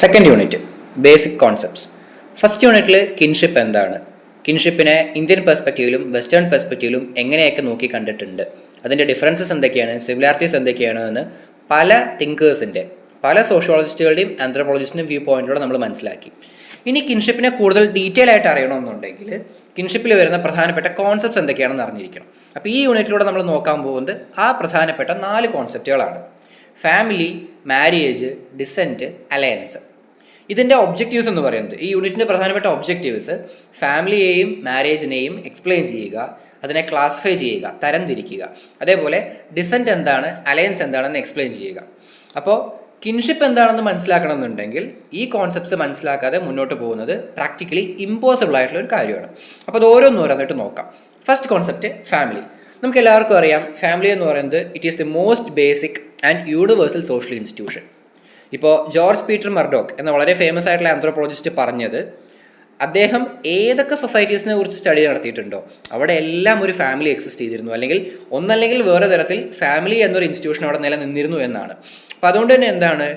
Second unit basic concepts. First യൂണിറ്റിൽ kinship എന്താണ്, കിൻഷിപ്പിനെ Indian പെർസ്പെക്റ്റീവിലും western പെർസ്പെക്റ്റീവിലും എങ്ങനെയൊക്കെ നോക്കി കണ്ടിട്ടുണ്ട്, അതിൻ്റെ ഡിഫറൻസസ് എന്തൊക്കെയാണ്, സിമിലാരിറ്റീസ് എന്തൊക്കെയാണ് എന്ന് പല തിങ്കേഴ്സിൻ്റെ, പല സോഷ്യോളജിസ്റ്റുകളുടെയും ആന്ത്രോപോളജിസ്റ്റിൻ്റെയും വ്യൂ പോയിന്റിലൂടെ നമ്മൾ മനസ്സിലാക്കി. ഇനി കിൻഷിപ്പിനെ കൂടുതൽ ഡീറ്റെയിൽ ആയിട്ട് അറിയണമെന്നുണ്ടെങ്കിൽ കിൻഷിപ്പിൽ വരുന്ന പ്രധാനപ്പെട്ട കോൺസെപ്റ്റ്സ് എന്തൊക്കെയാണെന്ന് അറിഞ്ഞിരിക്കണം. അപ്പോൾ ഈ യൂണിറ്റിലൂടെ നമ്മൾ നോക്കാൻ പോകുന്നത് ആ പ്രധാനപ്പെട്ട 4 കോൺസെപ്റ്റുകളാണ്: ഫാമിലി, മാരേജ്, ഡിസെൻറ്റ്, അലയൻസ്. ഇതിൻ്റെ ഒബ്ജക്റ്റീവ്സ് എന്ന് പറയുന്നത്, ഈ യൂണിറ്റിൻ്റെ പ്രധാനപ്പെട്ട ഒബ്ജക്റ്റീവ്സ് ഫാമിലിയെയും മാരേജിനെയും എക്സ്പ്ലെയിൻ ചെയ്യുക, അതിനെ ക്ലാസിഫൈ ചെയ്യുക, തരംതിരിക്കുക. അതേപോലെ ഡിസെൻറ്റ് എന്താണ്, അലയൻസ് എന്താണെന്ന് എക്സ്പ്ലെയിൻ ചെയ്യുക. അപ്പോൾ കിൻഷിപ്പ് എന്താണെന്ന് മനസ്സിലാക്കണമെന്നുണ്ടെങ്കിൽ ഈ കോൺസെപ്റ്റ്സ് മനസ്സിലാക്കാതെ മുന്നോട്ട് പോകുന്നത് പ്രാക്ടിക്കലി ഇമ്പോസിബിൾ ആയിട്ടുള്ള ഒരു കാര്യമാണ്. അപ്പോൾ അത് ഓരോന്നോരോന്നിട്ട് നോക്കാം. First concept family. നമുക്ക് എല്ലാവർക്കും അറിയാം, ഫാമിലി എന്ന് പറയുന്നത് it is the most basic and universal social institution. ഇപ്പോൾ ജോർജ് പീറ്റർ മർഡോക്ക് എന്ന വളരെ ഫേമസ് ആയിട്ടുള്ള ആന്ത്രോപോളജിസ്റ്റ് പറഞ്ഞത്, അദ്ദേഹം ഏതൊക്കെ സൊസൈറ്റീസിനെ കുറിച്ച് സ്റ്റഡി നടത്തിയിട്ടുണ്ടോ അവിടെ എല്ലാം ഒരു ഫാമിലി എക്സിസ്റ്റ് ചെയ്തിരുന്നു, അല്ലെങ്കിൽ ഒന്നല്ലെങ്കിൽ വേറെ തരത്തിൽ ഫാമിലി എന്നൊരു ഇൻസ്റ്റിറ്റ്യൂഷൻ അവിടെ നിലനിന്നിരുന്നു എന്നാണ്. അപ്പം അതുകൊണ്ട് തന്നെ എന്താണ്,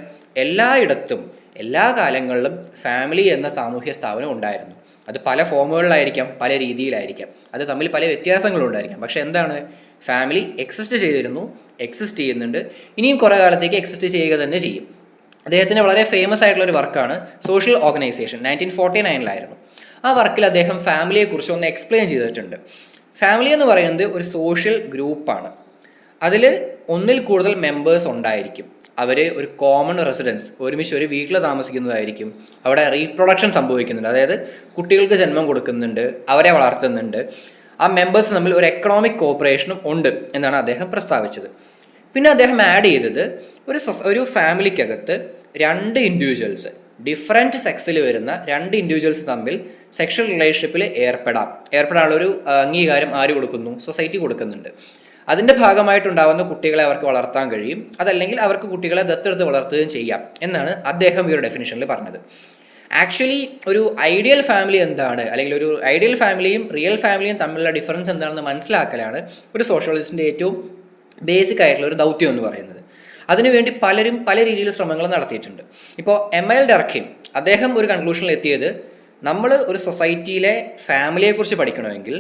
എല്ലായിടത്തും എല്ലാ കാലങ്ങളിലും ഫാമിലി എന്ന സാമൂഹ്യ സ്ഥാപനം ഉണ്ടായിരുന്നു. അത് പല ഫോമുകളിലായിരിക്കാം, പല രീതിയിലായിരിക്കാം, അത് തമ്മിൽ പല വ്യത്യാസങ്ങളും ഉണ്ടായിരിക്കാം. പക്ഷെ എന്താണ്, ഫാമിലി എക്സിസ്റ്റ് ചെയ്തിരുന്നു, എക്സിസ്റ്റ് ചെയ്യുന്നുണ്ട്, ഇനിയും കുറേ കാലത്തേക്ക് എക്സിസ്റ്റ് ചെയ്യുക തന്നെ ചെയ്യും. അദ്ദേഹത്തിൻ്റെ വളരെ ഫേമസ് ആയിട്ടുള്ള ഒരു വർക്കാണ് സോഷ്യൽ ഓർഗനൈസേഷൻ, 1949 ആ വർക്കിൽ അദ്ദേഹം ഫാമിലിയെക്കുറിച്ച് ഒന്ന് എക്സ്പ്ലെയിൻ ചെയ്തിട്ടുണ്ട്. ഫാമിലി എന്ന് പറയുന്നത് ഒരു സോഷ്യൽ ഗ്രൂപ്പാണ്. അതിൽ ഒന്നിൽ കൂടുതൽ മെമ്പേഴ്സ് ഉണ്ടായിരിക്കും. അവർ ഒരു കോമൺ റെസിഡൻസ്, ഒരുമിച്ച് ഒരു വീട്ടിൽ താമസിക്കുന്നതായിരിക്കും. അവിടെ റീപ്രൊഡക്ഷൻ സംഭവിക്കുന്നുണ്ട്, അതായത് കുട്ടികൾക്ക് ജന്മം കൊടുക്കുന്നുണ്ട്, അവരെ വളർത്തുന്നുണ്ട്. ആ മെമ്പേഴ്സ് തമ്മിൽ ഒരു എക്കണോമിക് കോപ്പറേഷനും ഉണ്ട് എന്നാണ് അദ്ദേഹം പ്രസ്താവിച്ചത്. പിന്നെ അദ്ദേഹം ആഡ് ചെയ്തത്, ഒരു ഫാമിലിക്കകത്ത് 2 ഇൻഡിവിജ്വൽസ്, ഡിഫറെൻറ്റ് സെക്സിൽ വരുന്ന 2 ഇൻഡിവിജ്വൽസ് തമ്മിൽ സെക്ഷൽ റിലേഷൻഷിപ്പിൽ ഏർപ്പെടാനുള്ള ഒരു അംഗീകാരം ആര് കൊടുക്കുന്നു? സൊസൈറ്റി കൊടുക്കുന്നുണ്ട്. അതിൻ്റെ ഭാഗമായിട്ടുണ്ടാകുന്ന കുട്ടികളെ അവർക്ക് വളർത്താൻ കഴിയും, അതല്ലെങ്കിൽ അവർക്ക് കുട്ടികളെ ദത്തെടുത്ത് വളർത്തുകയും ചെയ്യാം എന്നാണ് അദ്ദേഹം ഈ ഒരു ഡെഫിനിഷനിൽ പറഞ്ഞത്. ആക്ച്വലി ഒരു ഐഡിയൽ ഫാമിലി എന്താണ്, അല്ലെങ്കിൽ ഒരു ഐഡിയൽ ഫാമിലിയും റിയൽ ഫാമിലിയും തമ്മിലുള്ള ഡിഫറൻസ് എന്താണെന്ന് മനസ്സിലാക്കലാണ് ഒരു സോഷ്യോളജിസ്റ്റിൻ്റെ ഏറ്റവും ബേസിക് ആയിട്ടുള്ള ഒരു ദൗത്യം എന്ന് പറയുന്നത്. അതിനുവേണ്ടി പലരും പല രീതിയിൽ ശ്രമങ്ങൾ നടത്തിയിട്ടുണ്ട്. ഇപ്പോൾ എമൈൽ ഡർഖീം അദ്ദേഹം ഒരു കൺക്ലൂഷനിൽ എത്തിയത്, നമ്മൾ ഒരു സൊസൈറ്റിയിലെ ഫാമിലിയെക്കുറിച്ച് പഠിക്കണമെങ്കിൽ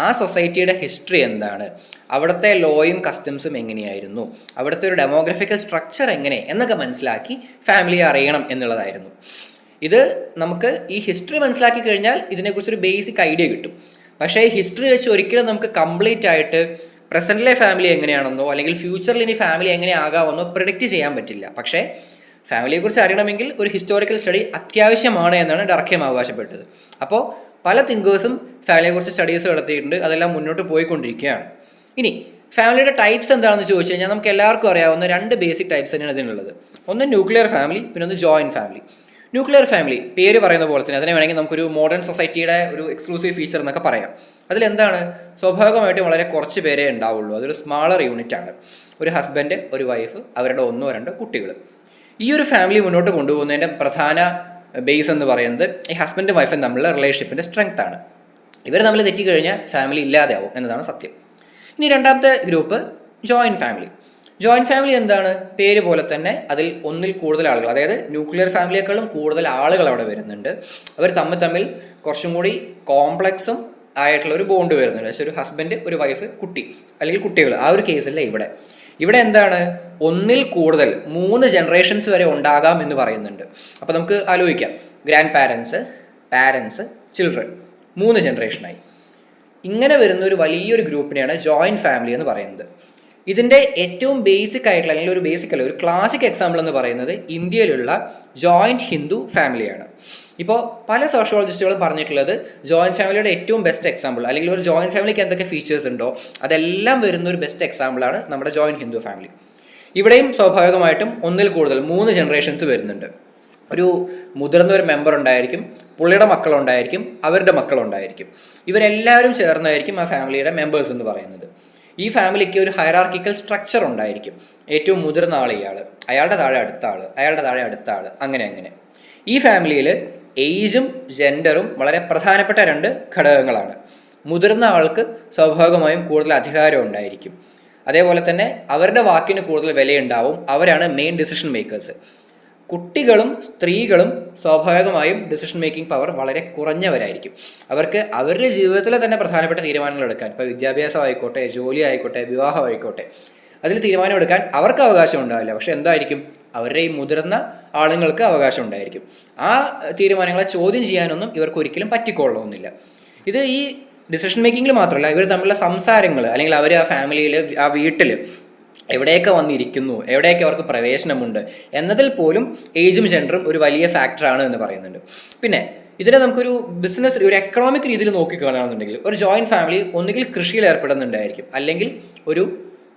ആ സൊസൈറ്റിയുടെ ഹിസ്റ്ററി എന്താണ്, അവിടുത്തെ ലോയും കസ്റ്റംസും എങ്ങനെയായിരുന്നു, അവിടുത്തെ ഒരു ഡെമോഗ്രഫിക്കൽ സ്ട്രക്ചർ എങ്ങനെ എന്നൊക്കെ മനസ്സിലാക്കി ഫാമിലിയെ അറിയണം എന്നുള്ളതായിരുന്നു. ഇത് നമുക്ക് ഈ ഹിസ്റ്ററി മനസ്സിലാക്കി കഴിഞ്ഞാൽ ഇതിനെക്കുറിച്ചൊരു ബേസിക് ഐഡിയ കിട്ടും. പക്ഷേ ഈ ഹിസ്റ്ററി വെച്ച് ഒരിക്കലും നമുക്ക് കംപ്ലീറ്റ് ആയിട്ട് പ്രസൻറ്റിലെ ഫാമിലി എങ്ങനെയാണെന്നോ അല്ലെങ്കിൽ ഫ്യൂച്ചറിൽ ഇനി ഫാമിലി എങ്ങനെയാകാമെന്നോ പ്രിഡിക്റ്റ് ചെയ്യാൻ പറ്റില്ല. പക്ഷേ ഫാമിലിയെക്കുറിച്ച് അറിയണമെങ്കിൽ ഒരു ഹിസ്റ്റോറിക്കൽ സ്റ്റഡി അത്യാവശ്യമാണ് എന്നാണ് ഡർഖീം അവകാശപ്പെട്ടത്. അപ്പോൾ പല തിങ്കേഴ്സും ഫാമിലിയെക്കുറിച്ച് സ്റ്റഡീസ് നടത്തിയിട്ടുണ്ട്, അതെല്ലാം മുന്നോട്ട് പോയിക്കൊണ്ടിരിക്കുകയാണ്. ഇനി ഫാമിലിയുടെ ടൈപ്സ് എന്താണെന്ന് ചോദിച്ചു കഴിഞ്ഞാൽ നമുക്ക് എല്ലാവർക്കും അറിയാവുന്ന 2 ബേസിക് ടൈപ്സ് തന്നെയാണ് ഇതിനുള്ളത്. ഒന്ന് ന്യൂക്ലിയർ ഫാമിലി, പിന്നെ ഒന്ന് ജോയിൻറ്റ് ഫാമിലി. ന്യൂക്ലിയർ ഫാമിലി പേര് പറയുന്ന പോലെ തന്നെ അതിനെ വേണമെങ്കിൽ നമുക്കൊരു മോഡേൺ സൊസൈറ്റിയുടെ ഒരു എക്സ്ക്ലൂസീവ് ഫീച്ചർ എന്നൊക്കെ പറയാം. അതിലെന്താണ്, സ്വാഭാവികമായിട്ടും വളരെ കുറച്ച് പേരേ ഉണ്ടാവുള്ളൂ. അതൊരു സ്മാളർ യൂണിറ്റ് ആണ്. ഒരു ഹസ്ബൻഡ്, ഒരു വൈഫ്, അവരുടെ 1-2 കുട്ടികൾ. ഈ ഒരു ഫാമിലി മുന്നോട്ട് കൊണ്ടുപോകുന്നതിൻ്റെ പ്രധാന ബേസ് എന്ന് പറയുന്നത് ഈ ഹസ്ബൻഡും വൈഫും തമ്മിലുള്ള റിലേഷൻഷിപ്പിൻ്റെ സ്ട്രെങ്ത് ആണ്. ഇവർ തമ്മിൽ തെറ്റിക്കഴിഞ്ഞാൽ ഫാമിലി ഇല്ലാതെയാവും എന്നതാണ് സത്യം. ഇനി രണ്ടാമത്തെ group joint family. Joint family എന്താണ്, പേര് പോലെ തന്നെ അതിൽ ഒന്നിൽ കൂടുതൽ ആളുകൾ, അതായത് ന്യൂക്ലിയർ ഫാമിലിയേക്കാളും കൂടുതൽ ആളുകൾ അവിടെ വരുന്നുണ്ട്. അവർ തമ്മിൽ കുറച്ചും കൂടി കോംപ്ലക്സും ആയിട്ടുള്ള ഒരു ബോണ്ട് വരുന്നുണ്ട്. പക്ഷേ ഒരു ഹസ്ബൻഡ്, ഒരു വൈഫ്, കുട്ടി അല്ലെങ്കിൽ കുട്ടികൾ, ആ ഒരു കേസല്ല ഇവിടെ എന്താണ്, ഒന്നിൽ കൂടുതൽ 3 ജനറേഷൻസ് വരെ ഉണ്ടാകാം എന്ന് പറയുന്നുണ്ട്. അപ്പോൾ നമുക്ക് ആലോചിക്കാം, ഗ്രാൻഡ് പാരൻസ്, ചിൽഡ്രൻ, 3 ജനറേഷനായി. ഇങ്ങനെ വരുന്ന ഒരു വലിയൊരു ഗ്രൂപ്പിനെയാണ് ജോയിൻറ്റ് ഫാമിലി എന്ന് പറയുന്നത്. ഇതിൻ്റെ ഏറ്റവും ബേസിക് ആയിട്ടുള്ള, അല്ലെങ്കിൽ ഒരു ബേസിക് അല്ല, ഒരു ക്ലാസിക് എക്സാമ്പിൾ എന്ന് പറയുന്നത് ഇന്ത്യയിലുള്ള ജോയിൻറ്റ് ഹിന്ദു ഫാമിലിയാണ്. ഇപ്പോൾ പല സോഷ്യോളജിസ്റ്റുകളും പറഞ്ഞിട്ടുള്ളത് ജോയിൻറ്റ് ഫാമിലിയുടെ ഏറ്റവും ബെസ്റ്റ് എക്സാമ്പിൾ, അല്ലെങ്കിൽ ഒരു ജോയിൻറ്റ് ഫാമിലിക്ക് എന്തൊക്കെ ഫീച്ചേഴ്സ് ഉണ്ടോ അതെല്ലാം വരുന്ന ഒരു ബെസ്റ്റ് എക്സാമ്പിളാണ് നമ്മുടെ ജോയിൻറ്റ് ഹിന്ദു ഫാമിലി. ഇവിടെയും സ്വാഭാവികമായിട്ടും ഒന്നിൽ കൂടുതൽ 3 ജനറേഷൻസ് വരുന്നുണ്ട്. ഒരു മുതിർന്ന ഒരു മെമ്പർ ഉണ്ടായിരിക്കും, പുള്ളിയുടെ മക്കളുണ്ടായിരിക്കും, അവരുടെ മക്കളുണ്ടായിരിക്കും. ഇവരെല്ലാവരും ചേർന്നായിരിക്കും ആ ഫാമിലിയുടെ മെമ്പേഴ്സ് എന്ന് പറയുന്നത്. ഈ ഫാമിലിക്ക് ഒരു ഹൈറാർക്കിക്കൽ സ്ട്രക്ചർ ഉണ്ടായിരിക്കും. ഏറ്റവും മുതിർന്ന ആൾ ഇയാൾ, അയാളുടെ താഴെ അടുത്ത ആൾ, അയാളുടെ താഴെ അടുത്ത ആൾ, അങ്ങനെ. ഈ ഫാമിലിയിൽ ഏജും ജെൻഡറും വളരെ പ്രധാനപ്പെട്ട 2 ഘടകങ്ങളാണ്. മുതിർന്ന ആൾക്ക് സ്വാഭാവികമായും കൂടുതൽ അധികാരം ഉണ്ടായിരിക്കും. അതേപോലെ തന്നെ അവരുടെ വാക്കിന് കൂടുതൽ വിലയുണ്ടാവും. അവരാണ് മെയിൻ ഡിസിഷൻ മേക്കേഴ്സ്. കുട്ടികളും സ്ത്രീകളും സ്വാഭാവികമായും ഡിസിഷൻ മേക്കിംഗ് പവർ വളരെ കുറഞ്ഞവരായിരിക്കും. അവർക്ക് അവരുടെ ജീവിതത്തിലെ തന്നെ പ്രധാനപ്പെട്ട തീരുമാനങ്ങൾ എടുക്കാൻ, ഇപ്പോൾ വിദ്യാഭ്യാസം ആയിക്കോട്ടെ, ജോലി ആയിക്കോട്ടെ, വിവാഹം ആയിക്കോട്ടെ, അതിൽ തീരുമാനമെടുക്കാൻ അവർക്ക് അവകാശം ഉണ്ടാവില്ല. പക്ഷെ എന്തായിരിക്കും, അവരുടെ ഈ മുതിർന്ന ആളുകൾക്ക് അവകാശം ഉണ്ടായിരിക്കും. ആ തീരുമാനങ്ങളെ ചോദ്യം ചെയ്യാനൊന്നും ഇവർക്ക് ഒരിക്കലും പറ്റിക്കൊള്ളണമെന്നില്ല. ഇത് ഈ ഡിസിഷൻ മേക്കിങ്ങിൽ മാത്രമല്ല, ഇവർ തമ്മിലുള്ള സംസാരങ്ങൾ, അല്ലെങ്കിൽ അവർ ആ ഫാമിലിയിൽ, ആ വീട്ടിൽ എവിടെയൊക്കെ വന്നിരിക്കുന്നു, എവിടെയൊക്കെ അവർക്ക് പ്രവേശനമുണ്ട് എന്നതിൽ പോലും ഏജും ജെൻഡറും ഒരു വലിയ ഫാക്ടറാണ് എന്ന് പറയുന്നുണ്ട്. പിന്നെ ഇതിനെ നമുക്കൊരു ബിസിനസ്, ഒരു എക്കണോമിക് രീതിയിൽ നോക്കിക്കാണുകയാണെന്നുണ്ടെങ്കിൽ, ഒരു ജോയിൻറ്റ് ഫാമിലി ഒന്നുകിൽ കൃഷിയിൽ ഏർപ്പെടുന്നുണ്ടായിരിക്കും, അല്ലെങ്കിൽ ഒരു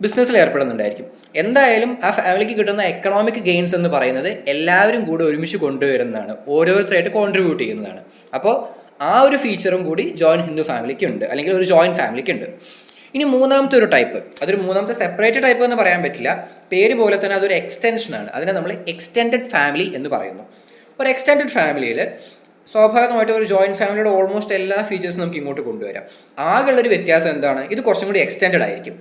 ബിസിനസ്സിൽ ഏർപ്പെടുന്നുണ്ടായിരിക്കും. എന്തായാലും ആ ഫാമിലിക്ക് കിട്ടുന്ന എക്കണോമിക് ഗെയിൻസ് എന്ന് പറയുന്നത് എല്ലാവരും കൂടി ഒരുമിച്ച് കൊണ്ടുവരുന്നതാണ്, ഓരോരുത്തരായിട്ട് കോൺട്രിബ്യൂട്ട് ചെയ്യുന്നതാണ്. അപ്പോൾ ആ ഒരു ഫീച്ചറും കൂടി ജോയിൻറ്റ് ഹിന്ദു ഫാമിലിക്ക് ഉണ്ട്, അല്ലെങ്കിൽ ഒരു ജോയിൻറ്റ് ഫാമിലിക്ക് ഉണ്ട്. ഇനി മൂന്നാമത്തെ ഒരു ടൈപ്പ്, അതൊരു മൂന്നാമത്തെ സെപ്പറേറ്റ് ടൈപ്പ് എന്ന് പറയാൻ പറ്റില്ല, പേര് പോലെ തന്നെ അതൊരു എക്സ്റ്റൻഷനാണ്. അതിനെ നമ്മൾ എക്സ്റ്റെൻഡഡ് ഫാമിലി എന്ന് പറയുന്നു. ഒരു എക്സ്റ്റെൻഡഡ് ഫാമിലിയിൽ സ്വാഭാവികമായിട്ടും ഒരു ജോയിൻറ്റ് ഫാമിലിയുടെ ഓൾമോസ്റ്റ് എല്ലാ ഫീച്ചേഴ്സും നമുക്ക് ഇങ്ങോട്ട് കൊണ്ടുവരാം. ആകെയുള്ളൊരു വ്യത്യാസം എന്താണ്, ഇത് കുറച്ചും കൂടി എക്സ്റ്റെൻഡഡ് ആയിരിക്കും.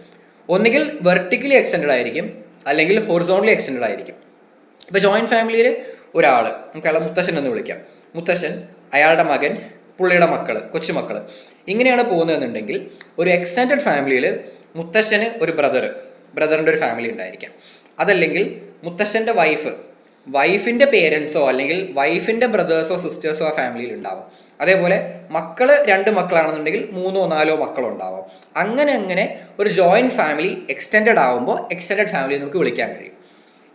ഒന്നുകിൽ വെർട്ടിക്കലി എക്സ്റ്റെൻഡഡ് ആയിരിക്കും, അല്ലെങ്കിൽ ഹൊറിസോണ്ടലി എക്സ്റ്റെൻഡഡ് ആയിരിക്കും. ഇപ്പോൾ ജോയിൻറ്റ് ഫാമിലിയിൽ ഒരാൾ, നമുക്ക് അയാളെ മുത്തശ്ശൻ എന്ന് വിളിക്കാം, മുത്തശ്ശൻ, അയാളുടെ മകൻ, പുള്ളിയുടെ മക്കൾ, കൊച്ചുമക്കൾ, ഇങ്ങനെയാണ് പോകുന്നതെന്നുണ്ടെങ്കിൽ ഒരു എക്സ്റ്റെൻഡഡ് ഫാമിലിയിൽ മുത്തശ്ശന് ഒരു ബ്രദറിൻ്റെ ഒരു ഫാമിലി ഉണ്ടായിരിക്കാം. അതല്ലെങ്കിൽ മുത്തശ്ശൻ്റെ വൈഫിൻ്റെ പേരൻസോ അല്ലെങ്കിൽ വൈഫിൻ്റെ ബ്രദേഴ്സോ സിസ്റ്റേഴ്സോ ആ ഫാമിലിയിൽ ഉണ്ടാവും. അതേപോലെ മക്കൾ 2 മക്കളാണെന്നുണ്ടെങ്കിൽ 3 or 4 മക്കളുണ്ടാവും. അങ്ങനെ ഒരു ജോയിൻറ്റ് ഫാമിലി എക്സ്റ്റെൻഡഡ് ആകുമ്പോൾ എക്സ്റ്റെൻഡഡ് ഫാമിലി നമുക്ക് വിളിക്കാൻ കഴിയും.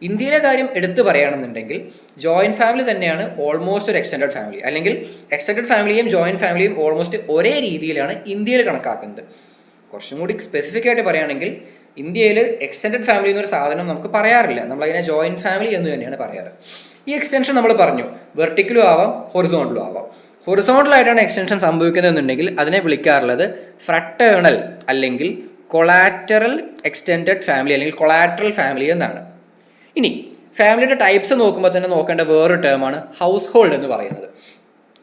ഇന്ത്യയിലെ കാര്യം എടുത്തു പറയുകയാണെന്നുണ്ടെങ്കിൽ ജോയിൻറ്റ് ഫാമിലി തന്നെയാണ് ഓൾമോസ്റ്റ് ഒരു എക്സ്റ്റെൻഡഡ് ഫാമിലി, അല്ലെങ്കിൽ എക്സ്റ്റെൻഡഡ് ഫാമിലിയും ജോയിൻറ്റ് ഫാമിലിയും ഓൾമോസ്റ്റ് ഒരേ രീതിയിലാണ് ഇന്ത്യയിൽ കണക്കാക്കുന്നത്. കുറച്ചും കൂടി സ്പെസിഫിക് ആയിട്ട് പറയുകയാണെങ്കിൽ ഇന്ത്യയിൽ എക്സ്റ്റെൻഡഡ് ഫാമിലി എന്നൊരു സാധനം നമുക്ക് പറയാറില്ല, നമ്മളതിനെ ജോയിൻറ്റ് ഫാമിലി എന്ന് തന്നെയാണ് പറയാറ്. ഈ എക്സ്റ്റൻഷൻ നമ്മൾ പറഞ്ഞു വെർട്ടിക്കലും ആവാം, ഹൊറിസോണ്ടലും ആവാം. ഹൊറിസോണ്ടലായിട്ടാണ് എക്സ്റ്റൻഷൻ സംഭവിക്കുന്നതെന്നുണ്ടെങ്കിൽ അതിനെ വിളിക്കാറുള്ളത് ഫ്രട്ടേണൽ അല്ലെങ്കിൽ കൊളാറ്ററൽ എക്സ്റ്റെൻഡഡ് ഫാമിലി, അല്ലെങ്കിൽ കൊളാറ്ററൽ ഫാമിലി എന്നാണ്. ഇനി ഫാമിലിയുടെ ടൈപ്സ് നോക്കുമ്പോൾ തന്നെ നോക്കേണ്ട വേറൊരു ടേമാണ് ഹൗസ് ഹോൾഡ് എന്ന് പറയുന്നത്.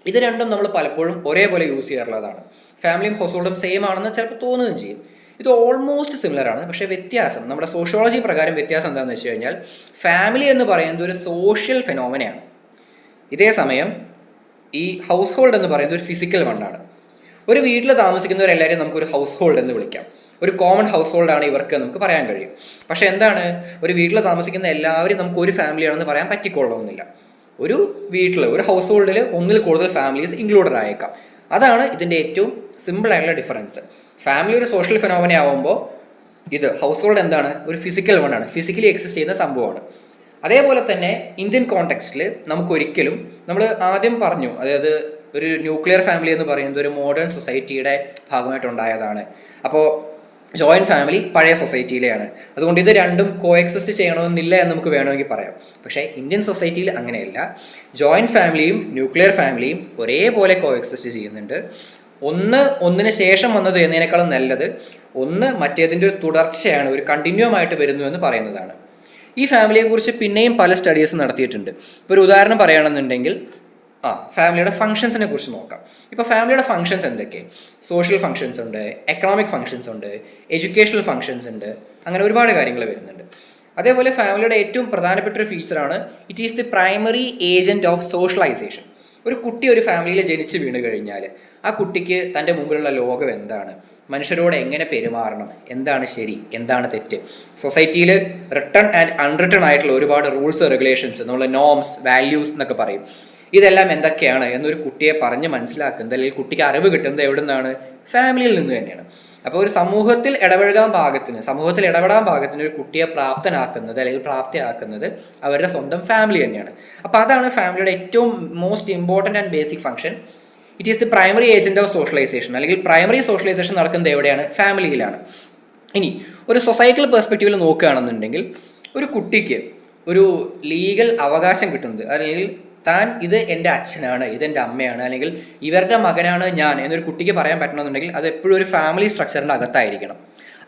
ഇത് രണ്ടും നമ്മൾ പലപ്പോഴും ഒരേപോലെ യൂസ് ചെയ്യാറുള്ളതാണ്. ഫാമിലിയും ഹൗസ് ഹോൾഡും സെയിം ആണെന്ന് ചിലപ്പോൾ തോന്നുകയും ചെയ്യും. ഇത് ഓൾമോസ്റ്റ് സിമിലർ ആണ്, പക്ഷേ വ്യത്യാസം, നമ്മുടെ സോഷ്യോളജി പ്രകാരം വ്യത്യാസം എന്താണെന്ന് വെച്ച് കഴിഞ്ഞാൽ ഫാമിലി എന്ന് പറയുന്നത് ഒരു സോഷ്യൽ ഫെനോമിനയാണ്. ഇതേ സമയം ഈ ഹൗസ് ഹോൾഡ് എന്ന് പറയുന്നത് ഒരു ഫിസിക്കൽ വണ്ണാണ്. ഒരു വീട്ടിൽ താമസിക്കുന്നവരെല്ലാവരും നമുക്കൊരു ഹൗസ് ഹോൾഡ് എന്ന് വിളിക്കാം. ഒരു കോമൺ ഹൗസ് ഹോൾഡാണ് ഇവർക്ക് നമുക്ക് പറയാൻ കഴിയും. പക്ഷേ എന്താണ്, ഒരു വീട്ടിൽ താമസിക്കുന്ന എല്ലാവരും നമുക്ക് ഒരു ഫാമിലിയാണെന്ന് പറയാൻ പറ്റിക്കൊള്ളണമെന്നില്ല. ഒരു വീട്ടിൽ, ഒരു ഹൗസ് ഹോൾഡിൽ ഒന്നിൽ കൂടുതൽ ഫാമിലീസ് ഇൻക്ലൂഡഡ് ആയേക്കാം. അതാണ് ഇതിൻ്റെ ഏറ്റവും സിമ്പിൾ ആയിട്ടുള്ള ഡിഫറൻസ്. ഫാമിലി ഒരു സോഷ്യൽ ഫെനോമിന ആവുമ്പോൾ ഇത് ഹൗസ് ഹോൾഡ് എന്താണ്, ഒരു ഫിസിക്കൽ വണ്ണാണ്, ഫിസിക്കലി എക്സിസ്റ്റ് ചെയ്യുന്ന സംഭവമാണ്. അതേപോലെ തന്നെ ഇന്ത്യൻ കോണ്ടെക്സ്റ്റിൽ നമുക്കൊരിക്കലും, നമ്മൾ ആദ്യം പറഞ്ഞു, അതായത് ഒരു ന്യൂക്ലിയർ ഫാമിലി എന്ന് പറയുന്നത് ഒരു മോഡേൺ സൊസൈറ്റിയുടെ ഭാഗമായിട്ടുണ്ടായതാണ്. അപ്പോൾ ജോയിൻറ്റ് ഫാമിലി പഴയ സൊസൈറ്റിയിലെയാണ്. അതുകൊണ്ട് ഇത് രണ്ടും കോ എക്സിസ്റ്റ് ചെയ്യണമെന്നില്ല എന്ന് നമുക്ക് വേണമെങ്കിൽ പറയാം. പക്ഷേ ഇന്ത്യൻ സൊസൈറ്റിയിൽ അങ്ങനെയല്ല. ജോയിൻറ്റ് ഫാമിലിയും ന്യൂക്ലിയർ ഫാമിലിയും ഒരേപോലെ കോ എക്സിസ്റ്റ് ചെയ്യുന്നുണ്ട്. ഒന്നിന് ശേഷം വന്നത് എന്നതിനേക്കാളും നല്ലത് ഒന്ന് മറ്റേതിൻ്റെ ഒരു തുടർച്ചയാണ്, ഒരു കണ്ടിന്യൂം ആയിട്ട് വരുന്നു എന്ന് പറയുന്നതാണ്. ഈ ഫാമിലിയെക്കുറിച്ച് പിന്നെയും പല സ്റ്റഡീസ് നടത്തിയിട്ടുണ്ട്. ഇപ്പോൾ ഒരു ഉദാഹരണം പറയുകയാണെന്നുണ്ടെങ്കിൽ ഫാമിലിയുടെ ഫങ്ഷൻസിനെ കുറിച്ച് നോക്കാം. ഇപ്പോൾ ഫാമിലിയുടെ ഫങ്ഷൻസ് എന്തൊക്കെ? സോഷ്യൽ ഫങ്ഷൻസ് ഉണ്ട്, എക്കണോമിക് ഫങ്ഷൻസ് ഉണ്ട്, എഡ്യൂക്കേഷണൽ ഫങ്ഷൻസ് ഉണ്ട്, അങ്ങനെ ഒരുപാട് കാര്യങ്ങൾ വരുന്നുണ്ട്. അതേപോലെ ഫാമിലിയുടെ ഏറ്റവും പ്രധാനപ്പെട്ട ഒരു ഫീച്ചറാണ് it is the primary agent of socialisation. ഒരു കുട്ടി ഒരു ഫാമിലിയിൽ ജനിച്ച് വീണ് കഴിഞ്ഞാൽ ആ കുട്ടിക്ക് തൻ്റെ മുമ്പിലുള്ള ലോകം എന്താണ്, മനുഷ്യരോട് എങ്ങനെ പെരുമാറണം, എന്താണ് ശരി, എന്താണ് തെറ്റ്, സൊസൈറ്റിയിൽ റിട്ടൺ ആൻഡ് അൺറിട്ടൺ ആയിട്ടുള്ള ഒരുപാട് റൂൾസ് റെഗുലേഷൻസ്, നമ്മൾ നോംസ്, വാല്യൂസ് എന്നൊക്കെ പറയും, ഇതെല്ലാം എന്തൊക്കെയാണ് എന്നൊരു കുട്ടിയെ പറഞ്ഞ് മനസ്സിലാക്കുന്നത്, അല്ലെങ്കിൽ കുട്ടിക്ക് അറിവ് കിട്ടുന്നത് എവിടെ നിന്നാണ്? ഫാമിലിയിൽ നിന്ന് തന്നെയാണ്. അപ്പോൾ ഒരു സമൂഹത്തിൽ ഇടപെടാൻ പാകത്തിന് ഒരു കുട്ടിയെ പ്രാപ്തനാക്കുന്നത് അല്ലെങ്കിൽ പ്രാപ്തിയാക്കുന്നത് അവരുടെ സ്വന്തം ഫാമിലി തന്നെയാണ്. അപ്പോൾ അതാണ് ഫാമിലിയുടെ ഏറ്റവും most important and basic function. It is the primary agent of socialisation, അല്ലെങ്കിൽ പ്രൈമറി സോഷ്യലൈസേഷൻ നടക്കുന്നത് എവിടെയാണ്? ഫാമിലിയിലാണ്. ഇനി ഒരു സൊസൈറ്റൽ പെർസ്പെക്റ്റീവിൽ നോക്കുകയാണെന്നുണ്ടെങ്കിൽ ഒരു കുട്ടിക്ക് ഒരു ലീഗൽ അവകാശം കിട്ടുന്നത്, അല്ലെങ്കിൽ താൻ ഇത് എൻ്റെ അച്ഛനാണ്, ഇതെൻ്റെ അമ്മയാണ്, അല്ലെങ്കിൽ ഇവരുടെ മകനാണ് ഞാൻ എന്നൊരു കുട്ടിക്ക് പറയാൻ പറ്റണമെന്നുണ്ടെങ്കിൽ അത് എപ്പോഴും ഒരു ഫാമിലി സ്ട്രക്ചറിൻ്റെ അകത്തായിരിക്കണം.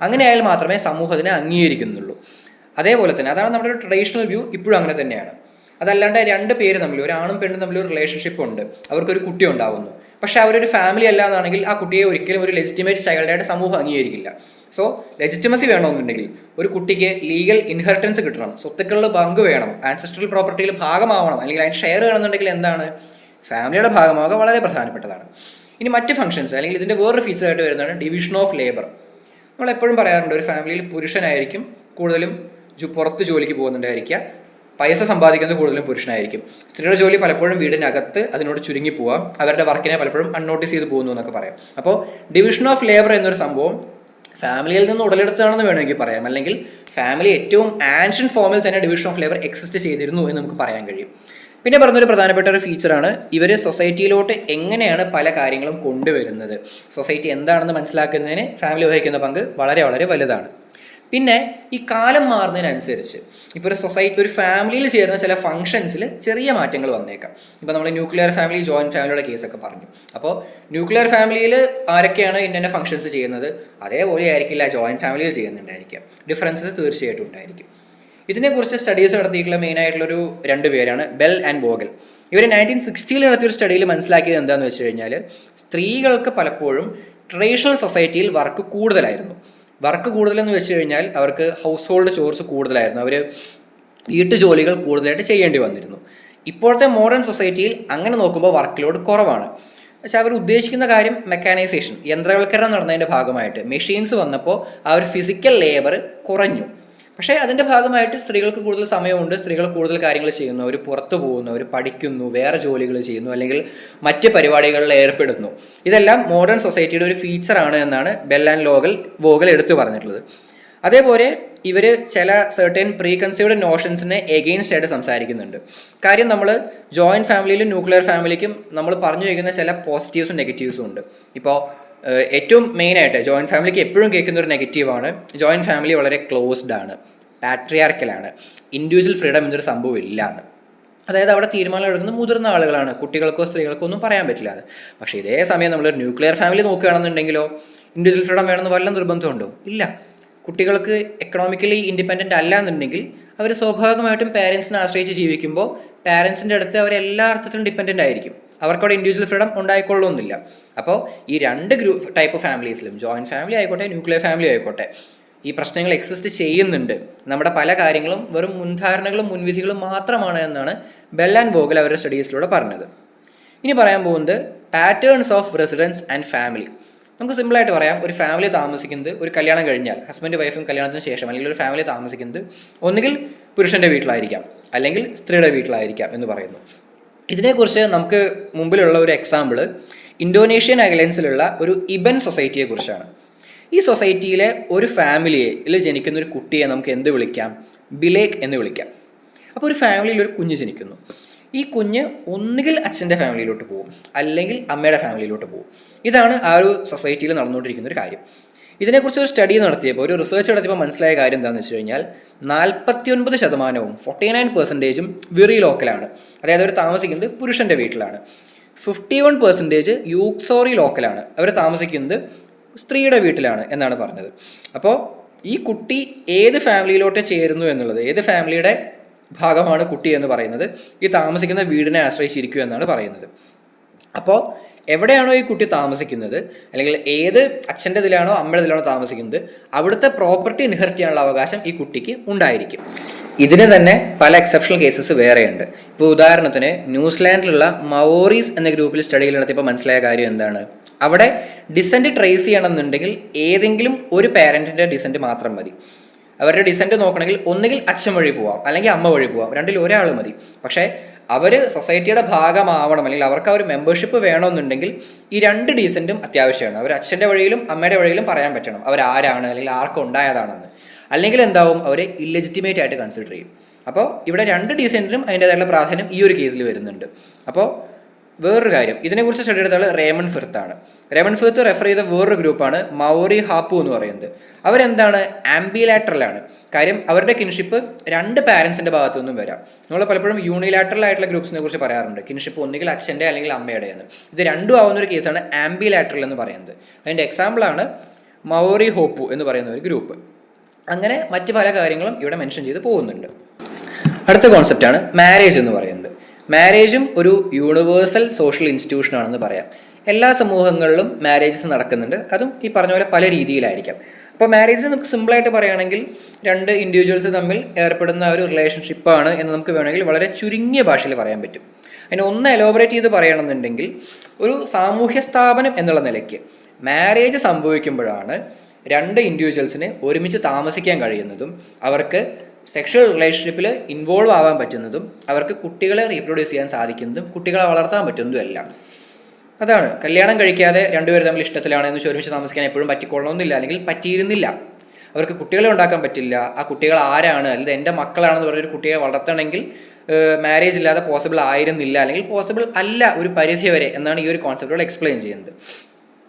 അങ്ങനെയായാൽ മാത്രമേ സമൂഹത്തിനെ അംഗീകരിക്കുന്നുള്ളൂ. അതേപോലെ തന്നെ അതാണ് നമ്മുടെ ഒരു ട്രഡീഷണൽ വ്യൂ, ഇപ്പോഴും അങ്ങനെ തന്നെയാണ്. അതല്ലാണ്ട് രണ്ട് പേര് തമ്മിൽ, ഒരു ആണും പെണ്ണും തമ്മിൽ ഒരു റിലേഷൻഷിപ്പ് ഉണ്ട്, അവർക്കൊരു കുട്ടി ഉണ്ടാവുന്നു, പക്ഷെ അവരൊരു ഫാമിലി അല്ല എന്നാണെങ്കിൽ ആ കുട്ടിയെ ഒരിക്കലും ഒരു ലെജിറ്റിമേറ്റ് ചൈൽഡായിട്ട് സമൂഹം അംഗീകരിക്കില്ല. സോ ലെജിറ്റിമസി വേണമെന്നുണ്ടെങ്കിൽ ഒരു കുട്ടിക്ക് ലീഗൽ ഇൻഹെറിറ്റൻസ് കിട്ടണം, സ്വത്തുക്കളിൽ പങ്ക് വേണം, ആൻസെസ്ട്രൽ പ്രോപ്പർട്ടിയിൽ ഭാഗമാവണം, അല്ലെങ്കിൽ അതിന് ഷെയർ വേണമെന്നുണ്ടെങ്കിൽ എന്താണ്, ഫാമിലിയുടെ ഭാഗമാവുക വളരെ പ്രധാനപ്പെട്ടതാണ്. ഇനി മറ്റ് ഫംഗ്ഷൻസ് അല്ലെങ്കിൽ ഇതിൻ്റെ വേറൊരു ഫീച്ചറായിട്ട് വരുന്നതാണ് ഡിവിഷൻ ഓഫ് ലേബർ. നമ്മൾ എപ്പോഴും പറയാറുണ്ട്, ഒരു ഫാമിലിയിൽ പുരുഷനായിരിക്കും കൂടുതലും പുറത്ത് ജോലിക്ക് പോകുന്നുണ്ടായിരിക്കുക, പൈസ സമ്പാദിക്കുന്നത് കൂടുതലും പുരുഷനായിരിക്കും. സ്ത്രീയുടെ ജോലി പലപ്പോഴും വീടിനകത്ത് അതിനോട് ചുരുങ്ങി പോവാം, അവരുടെ വർക്കിനെ പലപ്പോഴും അൺനോട്ടീസ് ചെയ്ത് പോകുന്നു എന്നൊക്കെ പറയാം. അപ്പോൾ ഡിവിഷൻ ഓഫ് ലേബർ എന്നൊരു സംഭവം ഫാമിലിയിൽ നിന്ന് ഉടലെടുത്താണെന്ന് വേണമെങ്കിൽ പറയാം, അല്ലെങ്കിൽ ഫാമിലി ഏറ്റവും ആൻഷ്യൻ ഫോമിൽ തന്നെ ഡിവിഷൻ ഓഫ് ലേബർ എക്സിസ്റ്റ് ചെയ്തിരുന്നു എന്ന് നമുക്ക് പറയാൻ കഴിയും. പിന്നെ പറഞ്ഞൊരു പ്രധാനപ്പെട്ട ഒരു ഫീച്ചറാണ് ഇവർ സൊസൈറ്റിയിലോട്ട് എങ്ങനെയാണ് പല കാര്യങ്ങളും കൊണ്ടുവരുന്നത്. സൊസൈറ്റി എന്താണെന്ന് മനസ്സിലാക്കുന്നതിന് ഫാമിലി വഹിക്കുന്ന പങ്ക് വളരെ വളരെ വലുതാണ്. പിന്നെ ഈ കാലം മാറുന്നതിനനുസരിച്ച് ഇപ്പോൾ ഒരു ഫാമിലിയിൽ ചേരുന്ന ചില ഫംഗ്ഷൻസിൽ ചെറിയ മാറ്റങ്ങൾ വന്നേക്കാം. ഇപ്പോൾ നമ്മൾ ന്യൂക്ലിയർ ഫാമിലി, ജോയിൻറ്റ് ഫാമിലിയുടെ കേസൊക്കെ പറഞ്ഞു. അപ്പോൾ ന്യൂക്ലിയർ ഫാമിലിയിൽ ആരൊക്കെയാണ് ഇന്ന ഫംഗ്ഷൻസ് ചെയ്യുന്നത്, അതേപോലെ ആയിരിക്കില്ല ജോയിൻറ്റ് ഫാമിലിയിൽ ചെയ്യുന്നുണ്ടായിരിക്കാം. ഡിഫറൻസസ് തീർച്ചയായിട്ടും ഉണ്ടായിരിക്കും. ഇതിനെക്കുറിച്ച് സ്റ്റഡീസ് നടത്തിയിട്ടുള്ള മെയിനായിട്ടുള്ളൊരു 2 പേരാണ് ബെൽ ആൻഡ് വോഗൽ. ഇവർ 1960 നടത്തിയൊരു സ്റ്റഡിയിൽ മനസ്സിലാക്കിയത് എന്താണെന്ന് വെച്ച് കഴിഞ്ഞാൽ, സ്ത്രീകൾക്ക് പലപ്പോഴും ട്രഡീഷണൽ സൊസൈറ്റിയിൽ വർക്ക് കൂടുതലായിരുന്നു. വർക്ക് കൂടുതലെന്ന് വെച്ച് കഴിഞ്ഞാൽ അവർക്ക് ഹൗസ് ഹോൾഡ് ചോർസ് കൂടുതലായിരുന്നു, അവർ വീട്ടുജോലികൾ കൂടുതലായിട്ട് ചെയ്യേണ്ടി വന്നിരുന്നു. ഇപ്പോഴത്തെ മോഡേൺ സൊസൈറ്റിയിൽ അങ്ങനെ നോക്കുമ്പോൾ വർക്ക് ലോഡ് കുറവാണ്. പക്ഷെ അവർ ഉദ്ദേശിക്കുന്ന കാര്യം മെക്കാനൈസേഷൻ, യന്ത്രവൽക്കരണം നടന്നതിൻ്റെ ഭാഗമായിട്ട് മെഷീൻസ് വന്നപ്പോൾ ആ ഒരു ഫിസിക്കൽ ലേബർ കുറഞ്ഞു. പക്ഷേ അതിൻ്റെ ഭാഗമായിട്ട് സ്ത്രീകൾക്ക് കൂടുതൽ സമയമുണ്ട്, സ്ത്രീകൾ കൂടുതൽ കാര്യങ്ങൾ ചെയ്യുന്നു, അവർ പുറത്തു പോകുന്നു, അവർ പഠിക്കുന്നു, വേറെ ജോലികൾ ചെയ്യുന്നു, അല്ലെങ്കിൽ മറ്റ് പരിപാടികളിൽ ഏർപ്പെടുന്നു. ഇതെല്ലാം മോഡേൺ സൊസൈറ്റിയുടെ ഒരു ഫീച്ചറാണ് എന്നാണ് ബെൽ ആൻഡ് വോഗൽ എടുത്തു പറഞ്ഞിട്ടുള്ളത്. അതേപോലെ ഇവർ ചില സെർട്ടൻ പ്രീ കൺസീവ്ഡ് നോഷൻസിനെ എഗെയിൻസ്റ്റ് ആയിട്ട് സംസാരിക്കുന്നുണ്ട്. കാര്യം നമ്മൾ ജോയിൻറ്റ് ഫാമിലിയിലും ന്യൂക്ലിയർ ഫാമിലിക്കും നമ്മൾ പറഞ്ഞു വയ്ക്കുന്ന ചില പോസിറ്റീവ്സും നെഗറ്റീവ്സും ഉണ്ട്. ഇപ്പോൾ ഏറ്റവും മെയിനായിട്ട് ജോയിൻറ്റ് ഫാമിലിക്ക് എപ്പോഴും കേൾക്കുന്ന ഒരു നെഗറ്റീവാണ്, ജോയിൻറ്റ് ഫാമിലി വളരെ ക്ലോസ്ഡ് ആണ്, പാട്രിയാർക്കലാണ്, ഇൻഡിവിജ്വൽ ഫ്രീഡം എന്നൊരു സംഭവം ഇല്ല എന്ന്. അതായത് അവിടെ തീരുമാനം എടുക്കുന്നത് മുതിർന്ന ആളുകളാണ്, കുട്ടികൾക്കോ സ്ത്രീകൾക്കോ ഒന്നും പറയാൻ പറ്റില്ല എന്ന്. പക്ഷേ ഇതേ സമയം നമ്മളൊരു ന്യൂക്ലിയർ ഫാമിലി നോക്കുകയാണെന്നുണ്ടെങ്കിലോ ഇൻഡിവിജ്വൽ ഫ്രീഡം വേണമെന്ന് വല്ല നിർബന്ധമുണ്ടോ? ഇല്ല. കുട്ടികൾക്ക് എക്കണോമിക്കലി ഇൻഡിപെൻഡൻ്റ് അല്ല എന്നുണ്ടെങ്കിൽ അവർ സ്വാഭാവികമായിട്ടും പാരൻസിനെ ആശ്രയിച്ച് ജീവിക്കുമ്പോൾ പാരൻസിൻ്റെ അടുത്ത് അവരെല്ലാ അർത്ഥത്തിലും ഡിപ്പെൻഡൻ്റ് ആയിരിക്കും. അവർക്കവിടെ ഇൻഡിവിജ്വൽ ഫ്രീഡം ഉണ്ടായിക്കൊള്ളുന്നില്ല. അപ്പോൾ ഈ 2 ടൈപ്പ് ഫാമിലീസിലും, ജോയിൻറ്റ് ഫാമിലി ആയിക്കോട്ടെ ന്യൂക്ലിയർ ഫാമിലി ആയിക്കോട്ടെ, ഈ പ്രശ്നങ്ങൾ എക്സിസ്റ്റ് ചെയ്യുന്നുണ്ട്. നമ്മുടെ പല കാര്യങ്ങളും വെറും മുൻധാരണകളും മുൻവിധികളും മാത്രമാണ് എന്നാണ് ബെൽ ആൻഡ് വോഗൽ അവരുടെ സ്റ്റഡീസിലൂടെ പറഞ്ഞത്. ഇനി പറയാൻ പോകുന്നത് patterns of residence and family. നമുക്ക് സിമ്പിളായിട്ട് പറയാം, ഒരു ഫാമിലി താമസിക്കുന്നത്, ഒരു കല്യാണം കഴിഞ്ഞാൽ ഹസ്ബൻഡ് വൈഫും കല്യാണത്തിന് ശേഷം അല്ലെങ്കിൽ ഒരു ഫാമിലി താമസിക്കുന്നത് ഒന്നുകിൽ പുരുഷൻ്റെ വീട്ടിലായിരിക്കാം അല്ലെങ്കിൽ സ്ത്രീയുടെ വീട്ടിലായിരിക്കാം എന്ന് പറയുന്നു. ഇതിനെക്കുറിച്ച് നമുക്ക് മുമ്പിലുള്ള ഒരു എക്സാമ്പിൾ ഇന്തോനേഷ്യൻ ഐലൻഡ്സിലുള്ള ഒരു ഇബൻ സൊസൈറ്റിയെ കുറിച്ചാണ്. ഈ സൊസൈറ്റിയിലെ ഒരു ഫാമിലിയിൽ ജനിക്കുന്ന ഒരു കുട്ടിയെ നമുക്ക് എന്ത് വിളിക്കാം? ബിലേക്ക് എന്ന് വിളിക്കാം. അപ്പോൾ ഒരു ഫാമിലിയിൽ ഒരു കുഞ്ഞ് ജനിക്കുന്നു. ഈ കുഞ്ഞ് ഒന്നുകിൽ അച്ഛൻ്റെ ഫാമിലിയിലോട്ട് പോകും അല്ലെങ്കിൽ അമ്മയുടെ ഫാമിലിയിലോട്ട് പോകും. ഇതാണ് ആ ഒരു സൊസൈറ്റിയിൽ നടന്നുകൊണ്ടിരിക്കുന്ന ഒരു കാര്യം. ഇതിനെക്കുറിച്ച് ഒരു സ്റ്റഡി നടത്തിയപ്പോൾ, ഒരു റിസർച്ച് നടത്തിയപ്പോൾ മനസ്സിലായ കാര്യം എന്താണെന്ന് വെച്ച് കഴിഞ്ഞാൽ 49% 49% വിറി ലോക്കലാണ്. അതായത് അവർ താമസിക്കുന്നത് പുരുഷൻ്റെ വീട്ടിലാണ്. 51% യൂക്സോറി ലോക്കലാണ്, അവർ താമസിക്കുന്നത് സ്ത്രീയുടെ വീട്ടിലാണ് എന്നാണ് പറഞ്ഞത്. അപ്പോൾ ഈ കുട്ടി ഏത് ഫാമിലിയിലോട്ട് ചേരുന്നു എന്നുള്ളത്, ഏത് ഫാമിലിയുടെ ഭാഗമാണ് കുട്ടി എന്ന് പറയുന്നത് ഈ താമസിക്കുന്ന വീടിനെ ആശ്രയിച്ചിരിക്കും എന്നാണ് പറയുന്നത്. അപ്പോൾ എവിടെയാണോ ഈ കുട്ടി താമസിക്കുന്നത്, അല്ലെങ്കിൽ ഏത് അച്ഛൻ്റെ ഇതിലാണോ അമ്മയുടെ ഇതിലാണോ താമസിക്കുന്നത്, അവിടുത്തെ പ്രോപ്പർട്ടി ഇൻഹെറിറ്റ് ചെയ്യാനുള്ള അവകാശം ഈ കുട്ടിക്ക് ഉണ്ടായിരിക്കും. ഇതിന് തന്നെ പല എക്സെപ്ഷണൽ കേസസ് വേറെയുണ്ട്. ഇപ്പോൾ ഉദാഹരണത്തിന് ന്യൂസിലാൻഡിലുള്ള മവോറീസ് എന്ന ഗ്രൂപ്പിൽ സ്റ്റഡികൾ നടത്തിയപ്പോൾ മനസ്സിലായ കാര്യം എന്താണ്? അവിടെ ഡിസെൻറ്റ് ട്രേസ് ചെയ്യണമെന്നുണ്ടെങ്കിൽ ഏതെങ്കിലും ഒരു പാരൻറ്റിൻ്റെ ഡിസെൻറ്റ് മാത്രം മതി. അവരുടെ ഡിസെൻറ്റ് നോക്കണമെങ്കിൽ ഒന്നുകിൽ അച്ഛൻ വഴി പോവാം അല്ലെങ്കിൽ അമ്മ വഴി പോവാം, രണ്ടിൽ ഒരാൾ മതി. പക്ഷേ അവർ സൊസൈറ്റിയുടെ ഭാഗമാവണം അല്ലെങ്കിൽ അവർക്ക് ആ ഒരു മെമ്പർഷിപ്പ് വേണമെന്നുണ്ടെങ്കിൽ ഈ 2 ഡീസൻറ്റും അത്യാവശ്യമാണ്. അവർ അച്ഛൻ്റെ വഴിയിലും അമ്മയുടെ വഴിയിലും പറയാൻ പറ്റണം അവരാരാണ് അല്ലെങ്കിൽ ആർക്കുണ്ടായതാണെന്ന്. അല്ലെങ്കിൽ എന്താവും, അവരെ ഇല്ലെജിറ്റിമേറ്റ് ആയിട്ട് കൺസിഡർ ചെയ്യും. അപ്പോൾ ഇവിടെ 2 ഡീസൻറ്റിനും അതിൻ്റേതായുള്ള പ്രാധാന്യം ഈ ഒരു കേസിൽ വരുന്നുണ്ട്. അപ്പോൾ വേറൊരു കാര്യം, ഇതിനെക്കുറിച്ച് സ്റ്റഡി എടുത്ത ആൾ റേമൺ ഫിർത്ത്. റേമൺ ഫിർത്ത് റെഫർ ചെയ്ത വേറൊരു ഗ്രൂപ്പാണ് മവോറി ഹാപ്പു എന്ന് പറയുന്നത്. അവരെന്താണ്, ആംബിലാറ്ററലാണ്. കാര്യം അവരുടെ കിൻഷിപ്പ് 2 പാരൻസിൻ്റെ ഭാഗത്തു നിന്നും വരാം. നമ്മൾ പലപ്പോഴും യൂണിലാറ്ററൽ ആയിട്ടുള്ള ഗ്രൂപ്പ്സിനെ കുറിച്ച് പറയാറുണ്ട്, കിൻഷിപ്പ് ഒന്നുകിൽ അച്ഛൻ്റെ അല്ലെങ്കിൽ അമ്മയുടെ എന്ന്. ഇത് രണ്ടും ആവുന്ന ഒരു കേസാണ് ആംബിലാറ്ററൽ എന്ന് പറയുന്നത്. അതിൻ്റെ എക്സാമ്പിളാണ് മവോറി ഹോപ്പു എന്ന് പറയുന്ന ഒരു ഗ്രൂപ്പ്. അങ്ങനെ മറ്റ് പല കാര്യങ്ങളും ഇവിടെ മെൻഷൻ ചെയ്ത് പോകുന്നുണ്ട്. അടുത്ത കോൺസെപ്റ്റാണ് മാരേജ് എന്ന് പറയുന്നത്. മാരേജും ഒരു യൂണിവേഴ്സൽ സോഷ്യൽ ഇൻസ്റ്റിറ്റ്യൂഷൻ ആണെന്ന് പറയാം. എല്ലാ സമൂഹങ്ങളിലും മാരേജസ് നടക്കുന്നുണ്ട്, അതും ഈ പറഞ്ഞ പോലെ പല രീതിയിലായിരിക്കാം. അപ്പോൾ മാരേജിന് നമുക്ക് സിമ്പിളായിട്ട് പറയുകയാണെങ്കിൽ രണ്ട് ഇൻഡിവിജ്വൽസ് തമ്മിൽ ഏർപ്പെടുന്ന ഒരു റിലേഷൻഷിപ്പാണ് എന്ന് നമുക്ക് വേണമെങ്കിൽ വളരെ ചുരുങ്ങിയ ഭാഷയിൽ പറയാൻ പറ്റും. അതിനെ ഒന്ന് എലോബറേറ്റ് ചെയ്ത് പറയണമെന്നുണ്ടെങ്കിൽ ഒരു സാമൂഹ്യ സ്ഥാപനം എന്നുള്ള നിലയ്ക്ക് മാരേജ് സംഭവിക്കുമ്പോഴാണ് രണ്ട് ഇൻഡിവിജ്വൽസിന് ഒരുമിച്ച് താമസിക്കാൻ കഴിയുന്നതും അവർക്ക് സെക്ഷൽ റിലേഷൻഷിപ്പിൽ ഇൻവോൾവ് ആവാൻ പറ്റുന്നതും അവർക്ക് കുട്ടികളെ റീപ്രൊഡ്യൂസ് ചെയ്യാൻ സാധിക്കുന്നതും കുട്ടികളെ വളർത്താൻ പറ്റുന്നതും എല്ലാം. അതാണ് കല്യാണം കഴിക്കാതെ രണ്ടുപേരും തമ്മിൽ ഇഷ്ടത്തിലാണ് എന്ന് ഒരുമിച്ച് താമസിക്കാൻ എപ്പോഴും പറ്റിക്കൊള്ളണമെന്നില്ല, അല്ലെങ്കിൽ പറ്റിയിരുന്നില്ല. അവർക്ക് കുട്ടികളെ ഉണ്ടാക്കാൻ പറ്റില്ല. ആ കുട്ടികൾ ആരാണ്, അല്ലെങ്കിൽ എൻ്റെ മക്കളാണെന്ന് പറഞ്ഞൊരു കുട്ടിയെ വളർത്തണമെങ്കിൽ മാരേജ് ഇല്ലാതെ പോസിബിൾ ആയിരുന്നില്ല, അല്ലെങ്കിൽ പോസിബിൾ അല്ല ഒരു പരിധി വരെ എന്നാണ് ഈ ഒരു കോൺസെപ്റ്റോട് എക്സ്പ്ലെയിൻ ചെയ്യുന്നത്.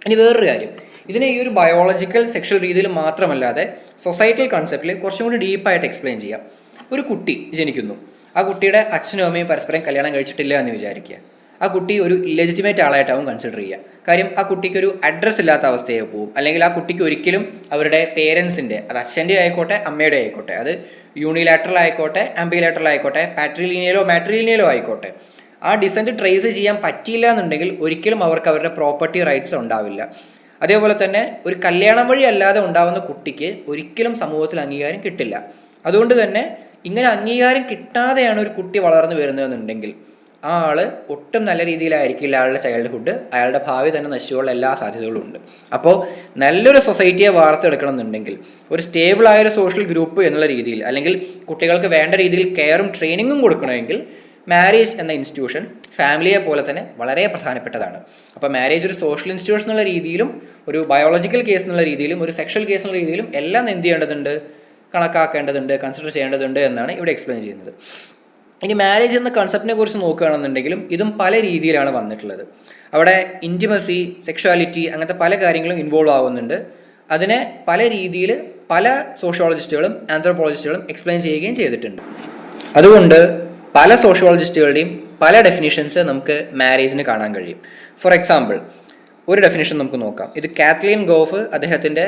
ഇനി വേറൊരു കാര്യം, ഇതിനെ ഈ ഒരു ബയോളജിക്കൽ സെക്ഷൽ രീതിയിൽ മാത്രമല്ലാതെ സൊസൈറ്റൽ കൺസെപ്റ്റിൽ കുറച്ചും കൂടി ഡീപ്പായിട്ട് എക്സ്പ്ലെയിൻ ചെയ്യാം. ഒരു കുട്ടി ജനിക്കുന്നു, ആ കുട്ടിയുടെ അച്ഛനും അമ്മയും പരസ്പരം കല്യാണം കഴിച്ചിട്ടില്ല എന്ന് വിചാരിക്കുക. ആ കുട്ടി ഒരു ഇല്ലെജിറ്റിമേറ്റ് ആളായിട്ടാവും കൺസിഡർ ചെയ്യുക. കാര്യം ആ കുട്ടിക്ക് ഒരു അഡ്രസ്സ് ഇല്ലാത്ത അവസ്ഥയെ പോവും, അല്ലെങ്കിൽ ആ കുട്ടിക്ക് ഒരിക്കലും അവരുടെ പേരൻസിൻ്റെ, അത് അച്ഛൻ്റെ ആയിക്കോട്ടെ അമ്മയുടെ ആയിക്കോട്ടെ, അത് യൂണിലാറ്ററൽ ആയിക്കോട്ടെ ആംബിലാറ്ററൽ ആയിക്കോട്ടെ പാട്രിലീനിയലോ മാട്രിലീനിയലോ ആയിക്കോട്ടെ, ആ ഡിസെൻറ്റ് ട്രേസ് ചെയ്യാൻ പറ്റിയില്ല എന്നുണ്ടെങ്കിൽ ഒരിക്കലും അവർക്ക് അവരുടെ പ്രോപ്പർട്ടി റൈറ്റ്സ് ഉണ്ടാവില്ല. അതേപോലെ തന്നെ ഒരു കല്യാണം വഴി അല്ലാതെ ഉണ്ടാവുന്ന കുട്ടിക്ക് ഒരിക്കലും സമൂഹത്തിൽ അംഗീകാരം കിട്ടില്ല. അതുകൊണ്ട് തന്നെ ഇങ്ങനെ അംഗീകാരം കിട്ടാതെയാണ് ഒരു കുട്ടി വളർന്നു വരുന്നതെന്നുണ്ടെങ്കിൽ ആ ആള് ഒട്ടും നല്ല രീതിയിലായിരിക്കില്ല അയാളുടെ ചൈൽഡ്ഹുഡ്, അയാളുടെ ഭാവി തന്നെ നശിച്ചുള്ള എല്ലാ സാധ്യതകളും ഉണ്ട്. അപ്പോൾ നല്ലൊരു സൊസൈറ്റിയെ വാർത്തെടുക്കണം എന്നുണ്ടെങ്കിൽ ഒരു സ്റ്റേബിളായൊരു സോഷ്യൽ ഗ്രൂപ്പ് എന്നുള്ള രീതിയിൽ, അല്ലെങ്കിൽ കുട്ടികൾക്ക് വേണ്ട രീതിയിൽ കെയറും ട്രെയിനിങ്ങും കൊടുക്കണമെങ്കിൽ മാരേജ് എന്ന ഇൻസ്റ്റിറ്റ്യൂഷൻ ഫാമിലിയെ പോലെ തന്നെ വളരെ പ്രധാനപ്പെട്ടതാണ്. അപ്പോൾ മാരേജ് ഒരു സോഷ്യൽ ഇൻസ്റ്റിറ്റ്യൂഷൻ എന്നുള്ള രീതിയിലും ഒരു ബയോളജിക്കൽ കേസ് എന്നുള്ള രീതിയിലും ഒരു സെക്ഷൽ കേസ് എന്നുള്ള രീതിയിലും എല്ലാം എന്ത് ചെയ്യേണ്ടതുണ്ട്, കണക്കാക്കേണ്ടതുണ്ട്, കൺസിഡർ ചെയ്യേണ്ടതുണ്ട് എന്നാണ് ഇവിടെ എക്സ്പ്ലെയിൻ ചെയ്യുന്നത്. ഇനി മാരേജ് എന്ന കൺസെപ്റ്റിനെ കുറിച്ച് നോക്കുകയാണെന്നുണ്ടെങ്കിലും ഇതും പല രീതിയിലാണ് വന്നിട്ടുള്ളത്. അവിടെ ഇൻറ്റിമസി, സെക്ഷുവാലിറ്റി അങ്ങനത്തെ പല കാര്യങ്ങളും ഇൻവോൾവ് ആവുന്നുണ്ട്. അതിനെ പല രീതിയിൽ പല സോഷ്യോളജിസ്റ്റുകളും ആന്ത്രോപോളജിസ്റ്റുകളും എക്സ്പ്ലെയിൻ ചെയ്യുകയും ചെയ്തിട്ടുണ്ട്. അതുകൊണ്ട് പല സോഷ്യോളജിസ്റ്റുകളുടെയും പല ഡെഫിനിഷൻസ് നമുക്ക് മാരേജിന് കാണാൻ കഴിയും. ഫോർ എക്സാമ്പിൾ ഒരു ഡെഫിനിഷൻ നമുക്ക് നോക്കാം. ഇത് കാത്ലീൻ ഗോഫ് അദ്ദേഹത്തിൻ്റെ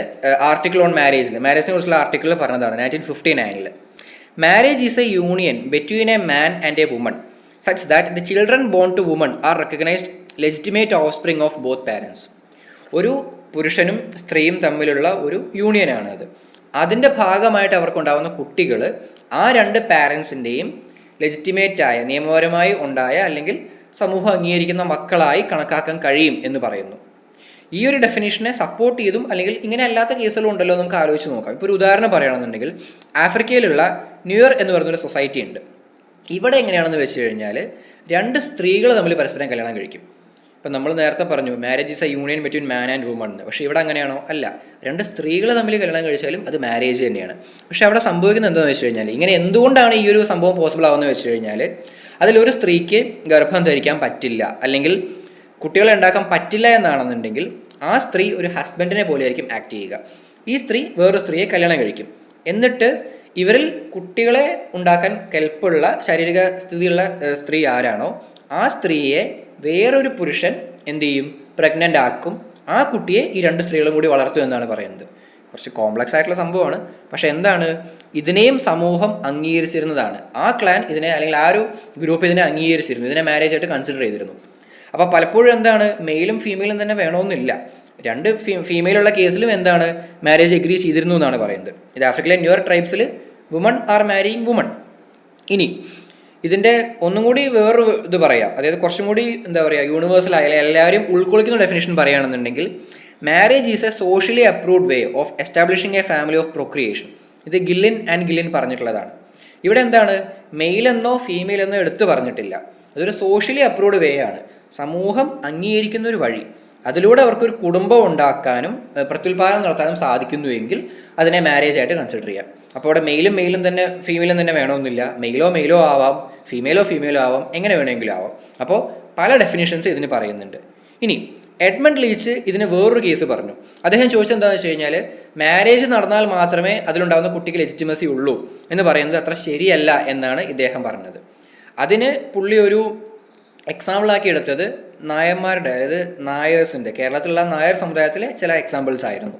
ആർട്ടിക്കിൾ ഓൺ മാരേജിനെ കുറിച്ചുള്ള ആർട്ടിക്കിളിൽ പറഞ്ഞതാണ് 1959. Marriage is a union between a man and a woman such that the children born to woman are recognised legitimate offspring of both parents. ഒരു പുരുഷനും സ്ത്രീയും തമ്മിലുള്ള ഒരു യൂണിയനാണ് അത്. അതിൻ്റെ ഭാഗമായിട്ട് അവർക്കുണ്ടാകുന്ന കുട്ടികൾ ആ രണ്ട് പാരൻസിൻ്റെയും ലെജിറ്റിമേറ്റായ, നിയമപരമായി ഉണ്ടായ അല്ലെങ്കിൽ സമൂഹം അംഗീകരിക്കുന്ന മക്കളായി കണക്കാക്കാൻ കഴിയും എന്ന് പറയുന്നു. ഈ ഒരു ഡെഫിനേഷനെ സപ്പോർട്ട് ചെയ്തും അല്ലെങ്കിൽ ഇങ്ങനെ അല്ലാത്ത കേസുകളും ഉണ്ടല്ലോ, നമുക്ക് ആലോചിച്ച് നോക്കാം. ഇപ്പോൾ ഒരു ഉദാഹരണം പറയുകയാണെന്നുണ്ടെങ്കിൽ ആഫ്രിക്കയിലുള്ള ന്യൂയർ എന്ന് പറയുന്നൊരു സൊസൈറ്റി ഉണ്ട്. ഇവിടെ എങ്ങനെയാണെന്ന് വെച്ച് കഴിഞ്ഞാൽ രണ്ട് സ്ത്രീകൾ തമ്മിൽ പരസ്പരം കല്യാണം കഴിക്കും. ഇപ്പം നമ്മൾ നേരത്തെ പറഞ്ഞു marriage is a union between man and woman എന്ന്. പക്ഷേ ഇവിടെ അങ്ങനെയാണോ? അല്ല. രണ്ട് സ്ത്രീകൾ തമ്മിൽ കല്യാണം കഴിച്ചാലും അത് മാരേജ് തന്നെയാണ്. പക്ഷേ അവിടെ സംഭവിക്കുന്നത് എന്താണെന്ന് വെച്ച് കഴിഞ്ഞാൽ, ഇങ്ങനെ എന്തുകൊണ്ടാണ് ഈ ഒരു സംഭവം പോസിബിൾ ആവുന്നത് വെച്ച് കഴിഞ്ഞാൽ, അതിലൊരു സ്ത്രീക്ക് ഗർഭം ധരിക്കാൻ പറ്റില്ല അല്ലെങ്കിൽ കുട്ടികളെ ഉണ്ടാക്കാൻ പറ്റില്ല എന്നാണെന്നുണ്ടെങ്കിൽ ആ സ്ത്രീ ഒരു ഹസ്ബൻഡിനെ പോലെ ആയിരിക്കും ആക്ട് ചെയ്യുക. ഈ സ്ത്രീ വേറൊരു സ്ത്രീയെ കല്യാണം കഴിക്കും. എന്നിട്ട് ഇവരിൽ കുട്ടികളെ ഉണ്ടാക്കാൻ കെൽപ്പുള്ള ശാരീരിക സ്ഥിതിയുള്ള സ്ത്രീ ആരാണോ ആ സ്ത്രീയെ വേറൊരു പുരുഷൻ എന്ത് ചെയ്യും, പ്രഗ്നൻ്റ് ആക്കും. ആ കുട്ടിയെ ഈ രണ്ട് സ്ത്രീകളും കൂടി വളർത്തും എന്നാണ് പറയുന്നത്. കുറച്ച് കോംപ്ലക്സ് ആയിട്ടുള്ള സംഭവമാണ്. പക്ഷേ എന്താണ്, ഇതിനെയും സമൂഹം അംഗീകരിച്ചിരുന്നതാണ്. ആ ക്ലാൻ ഇതിനെ, അല്ലെങ്കിൽ ആ ഒരു ഗ്രൂപ്പ് ഇതിനെ അംഗീകരിച്ചിരുന്നു, ഇതിനെ മാരേജ് ആയിട്ട് കൺസിഡർ ചെയ്തിരുന്നു. അപ്പോൾ പലപ്പോഴും എന്താണ്, മെയിലും ഫീമെയിലും തന്നെ വേണമെന്നില്ല. രണ്ട് ഫീമെയിലുള്ള കേസിലും എന്താണ്, മാരേജ് എഗ്രി ചെയ്തിരുന്നു എന്നാണ് പറയുന്നത്. ഇത് ആഫ്രിക്കയിലെ ന്യൂയർ ട്രൈബ്സിൽ വുമൺ ആർ മാരിയിങ് വുമൺ. ഇനി ഇതിൻ്റെ ഒന്നും കൂടി വേറൊരു ഇത് പറയാം, അതായത് കുറച്ചും കൂടി എന്താ പറയുക, യൂണിവേഴ്സൽ ആയ എല്ലാവരും ഉൾക്കൊള്ളിക്കുന്ന ഡെഫിനേഷൻ പറയുകയാണെന്നുണ്ടെങ്കിൽ marriage is A socially approved way of establishing A family of procreation. ഇത് ഗില്ലിൻ പറഞ്ഞിട്ടുള്ളതാണ്. ഇവിടെ എന്താണ്, മെയിൽ എന്നോ ഫീമെയിൽ എന്നോ എടുത്തു പറഞ്ഞിട്ടില്ല. അതൊരു സോഷ്യലി അപ്രൂവ്ഡ് വേ ആണ്, സമൂഹം അംഗീകരിക്കുന്ന ഒരു വഴി. അതിലൂടെ അവർക്കൊരു കുടുംബം ഉണ്ടാക്കാനും പ്രത്യുൽപാദനം നടത്താനും സാധിക്കുന്നുവെങ്കിൽ അതിനെ മാരേജ് ആയിട്ട് കൺസിഡർ ചെയ്യാം. അപ്പോൾ അവിടെ മെയിലും തന്നെ ഫീമെയിലും തന്നെ വേണമെന്നില്ല. മെയിലോ ആവാം, ഫീമെയിലോ ആവാം, എങ്ങനെ വേണമെങ്കിലും ആവാം. അപ്പോൾ പല ഡെഫിനിഷൻസ് ഇതിന് പറയുന്നുണ്ട്. ഇനി എഡ്മണ്ട് ലീച്ച് ഇതിന് വേറൊരു കേസ് പറഞ്ഞു. അദ്ദേഹം ചോദിച്ചത് എന്താണെന്ന് വെച്ച് കഴിഞ്ഞാൽ, മാരേജ് നടന്നാൽ മാത്രമേ അതിലുണ്ടാകുന്ന കുട്ടിക്ക് ലെജിറ്റിമസി ഉള്ളൂ എന്ന് പറയുന്നത് അത്ര ശരിയല്ല എന്നാണ് ഇദ്ദേഹം പറഞ്ഞത്. അതിന് പുള്ളി ഒരു എക്സാമ്പിളാക്കി എടുത്തത് നായന്മാരുടെ, അതായത് നായേഴ്സിൻ്റെ, കേരളത്തിലുള്ള നായർ സമുദായത്തിലെ ചില എക്സാമ്പിൾസ് ആയിരുന്നു.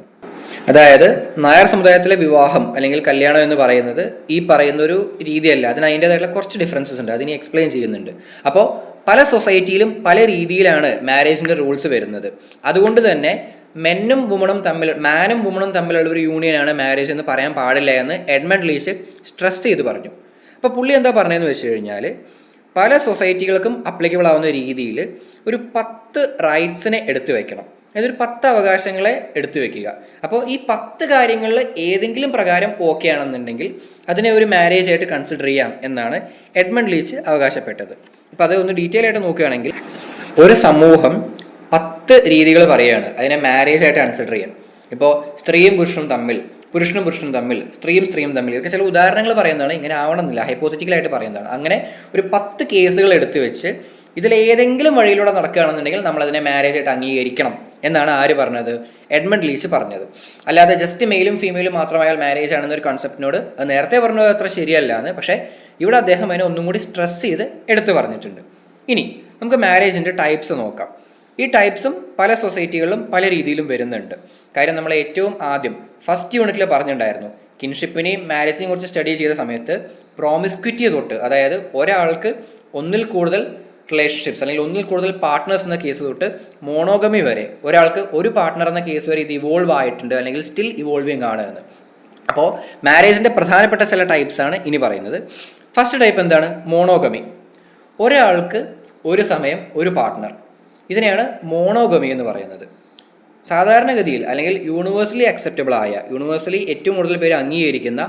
അതായത് നായർ സമുദായത്തിലെ വിവാഹം അല്ലെങ്കിൽ കല്യാണം എന്ന് പറയുന്നത് ഈ പറയുന്ന ഒരു രീതിയല്ല. അതിന് അതിൻ്റെതായിട്ടുള്ള കുറച്ച് ഡിഫറൻസസ് ഉണ്ട്, അതിനെ എക്സ്പ്ലെയിൻ ചെയ്യുന്നുണ്ട്. അപ്പോൾ പല സൊസൈറ്റിയിലും പല രീതിയിലാണ് മാരേജിൻ്റെ റൂൾസ് വരുന്നത്. അതുകൊണ്ട് തന്നെ മാനും വുമണും തമ്മിലുള്ള ഒരു യൂണിയനാണ് മാരേജ് എന്ന് പറയാൻ പാടില്ല എന്ന് എഡ്മണ്ട് ലീച്ച് സ്ട്രെസ് ചെയ്ത് പറഞ്ഞു. അപ്പോൾ പുള്ളി എന്താ പറഞ്ഞതെന്ന് വെച്ച് കഴിഞ്ഞാൽ, പല സൊസൈറ്റികൾക്കും അപ്ലിക്കബിൾ ആവുന്ന രീതിയിൽ ഒരു 10 റൈറ്റ്സിനെ എടുത്തു വെക്കണം, അതായത് ഒരു 10 അവകാശങ്ങളെ എടുത്തു വെക്കുക. അപ്പോൾ ഈ 10 കാര്യങ്ങളിൽ ഏതെങ്കിലും പ്രകാരം ഓക്കെ ആണെന്നുണ്ടെങ്കിൽ അതിനെ ഒരു മാരേജ് ആയിട്ട് കൺസിഡർ ചെയ്യാം എന്നാണ് എഡ്മണ്ട് ലീച്ച് അവകാശപ്പെട്ടത്. അപ്പോൾ അത് ഒന്ന് ഡീറ്റെയിൽ ആയിട്ട് നോക്കുകയാണെങ്കിൽ, ഒരു സമൂഹം 10 രീതികൾ പറയുകയാണ് അതിനെ മാരേജ് ആയിട്ട് കൺസിഡർ ചെയ്യാൻ. ഇപ്പോൾ സ്ത്രീയും പുരുഷനും തമ്മിൽ, സ്ത്രീയും തമ്മിൽ, ഇതൊക്കെ ചില ഉദാഹരണങ്ങൾ പറയുന്നതാണ്, ഇങ്ങനെ ആവണമെന്നില്ല, ഹൈപ്പോത്തറ്റിക്കലായിട്ട് പറയുന്നതാണ്. അങ്ങനെ ഒരു 10 കേസുകൾ എടുത്തു വെച്ച് ഇതിലേതെങ്കിലും വഴിയിലൂടെ നടക്കുകയാണെന്നുണ്ടെങ്കിൽ നമ്മളതിനെ മാരേജ് ആയിട്ട് അംഗീകരിക്കണം എന്നാണ് ആര് പറഞ്ഞത്? എഡ്മണ്ട് ലീച്ച് പറഞ്ഞത്. അല്ലാതെ ജസ്റ്റ് മെയിലും ഫീമെയിലും മാത്രമായാൽ മാരേജ് ആണെന്നൊരു കൺസെപ്റ്റിനോട് അത് നേരത്തെ പറഞ്ഞത് അത്ര ശരിയല്ല എന്ന്, പക്ഷേ ഇവിടെ അദ്ദേഹം അതിനെ ഒന്നും കൂടി സ്ട്രെസ് ചെയ്ത് എടുത്തു പറഞ്ഞിട്ടുണ്ട്. ഇനി നമുക്ക് മാരേജിൻ്റെ ടൈപ്സ് നോക്കാം. ഈ ടൈപ്സും പല സൊസൈറ്റികളിലും പല രീതിയിലും വരുന്നുണ്ട്. കാര്യം നമ്മൾ ഏറ്റവും ആദ്യം ഫസ്റ്റ് യൂണിറ്റിൽ പറഞ്ഞിട്ടുണ്ടായിരുന്നു, കിൻഷിപ്പിനെയും മാരേജിനെയും കുറിച്ച് സ്റ്റഡി ചെയ്ത സമയത്ത് പ്രോമിസ്ക്വിറ്റി തൊട്ട്, അതായത് ഒരാൾക്ക് ഒന്നിൽ കൂടുതൽ റിലേഷൻഷിപ്സ് അല്ലെങ്കിൽ ഒന്നിൽ കൂടുതൽ പാർട്ട്നേഴ്സ് എന്ന കേസ് തൊട്ട് മോണോഗമി വരെ, ഒരാൾക്ക് ഒരു പാർട്ട്ണർ എന്ന കേസ് വരെ ഇത് ഇവോൾവ് ആയിട്ടുണ്ട് അല്ലെങ്കിൽ സ്റ്റിൽ ഇവോൾവിങ് ആണ് എന്ന്. അപ്പോൾ മാരേജിൻ്റെ പ്രധാനപ്പെട്ട ചില ടൈപ്സ് ആണ് ഇനി പറയുന്നത്. ഫസ്റ്റ് ടൈപ്പ് എന്താണ്? മോണോഗമി. ഒരാൾക്ക് ഒരു സമയം ഒരു പാർട്ട്ണർ, ഇതിനെയാണ് മോണോഗമി എന്ന് പറയുന്നത്. സാധാരണഗതിയിൽ അല്ലെങ്കിൽ യൂണിവേഴ്സലി അക്സെപ്റ്റബിൾ ആയ, യൂണിവേഴ്സലി ഏറ്റവും കൂടുതൽ പേര് അംഗീകരിക്കുന്ന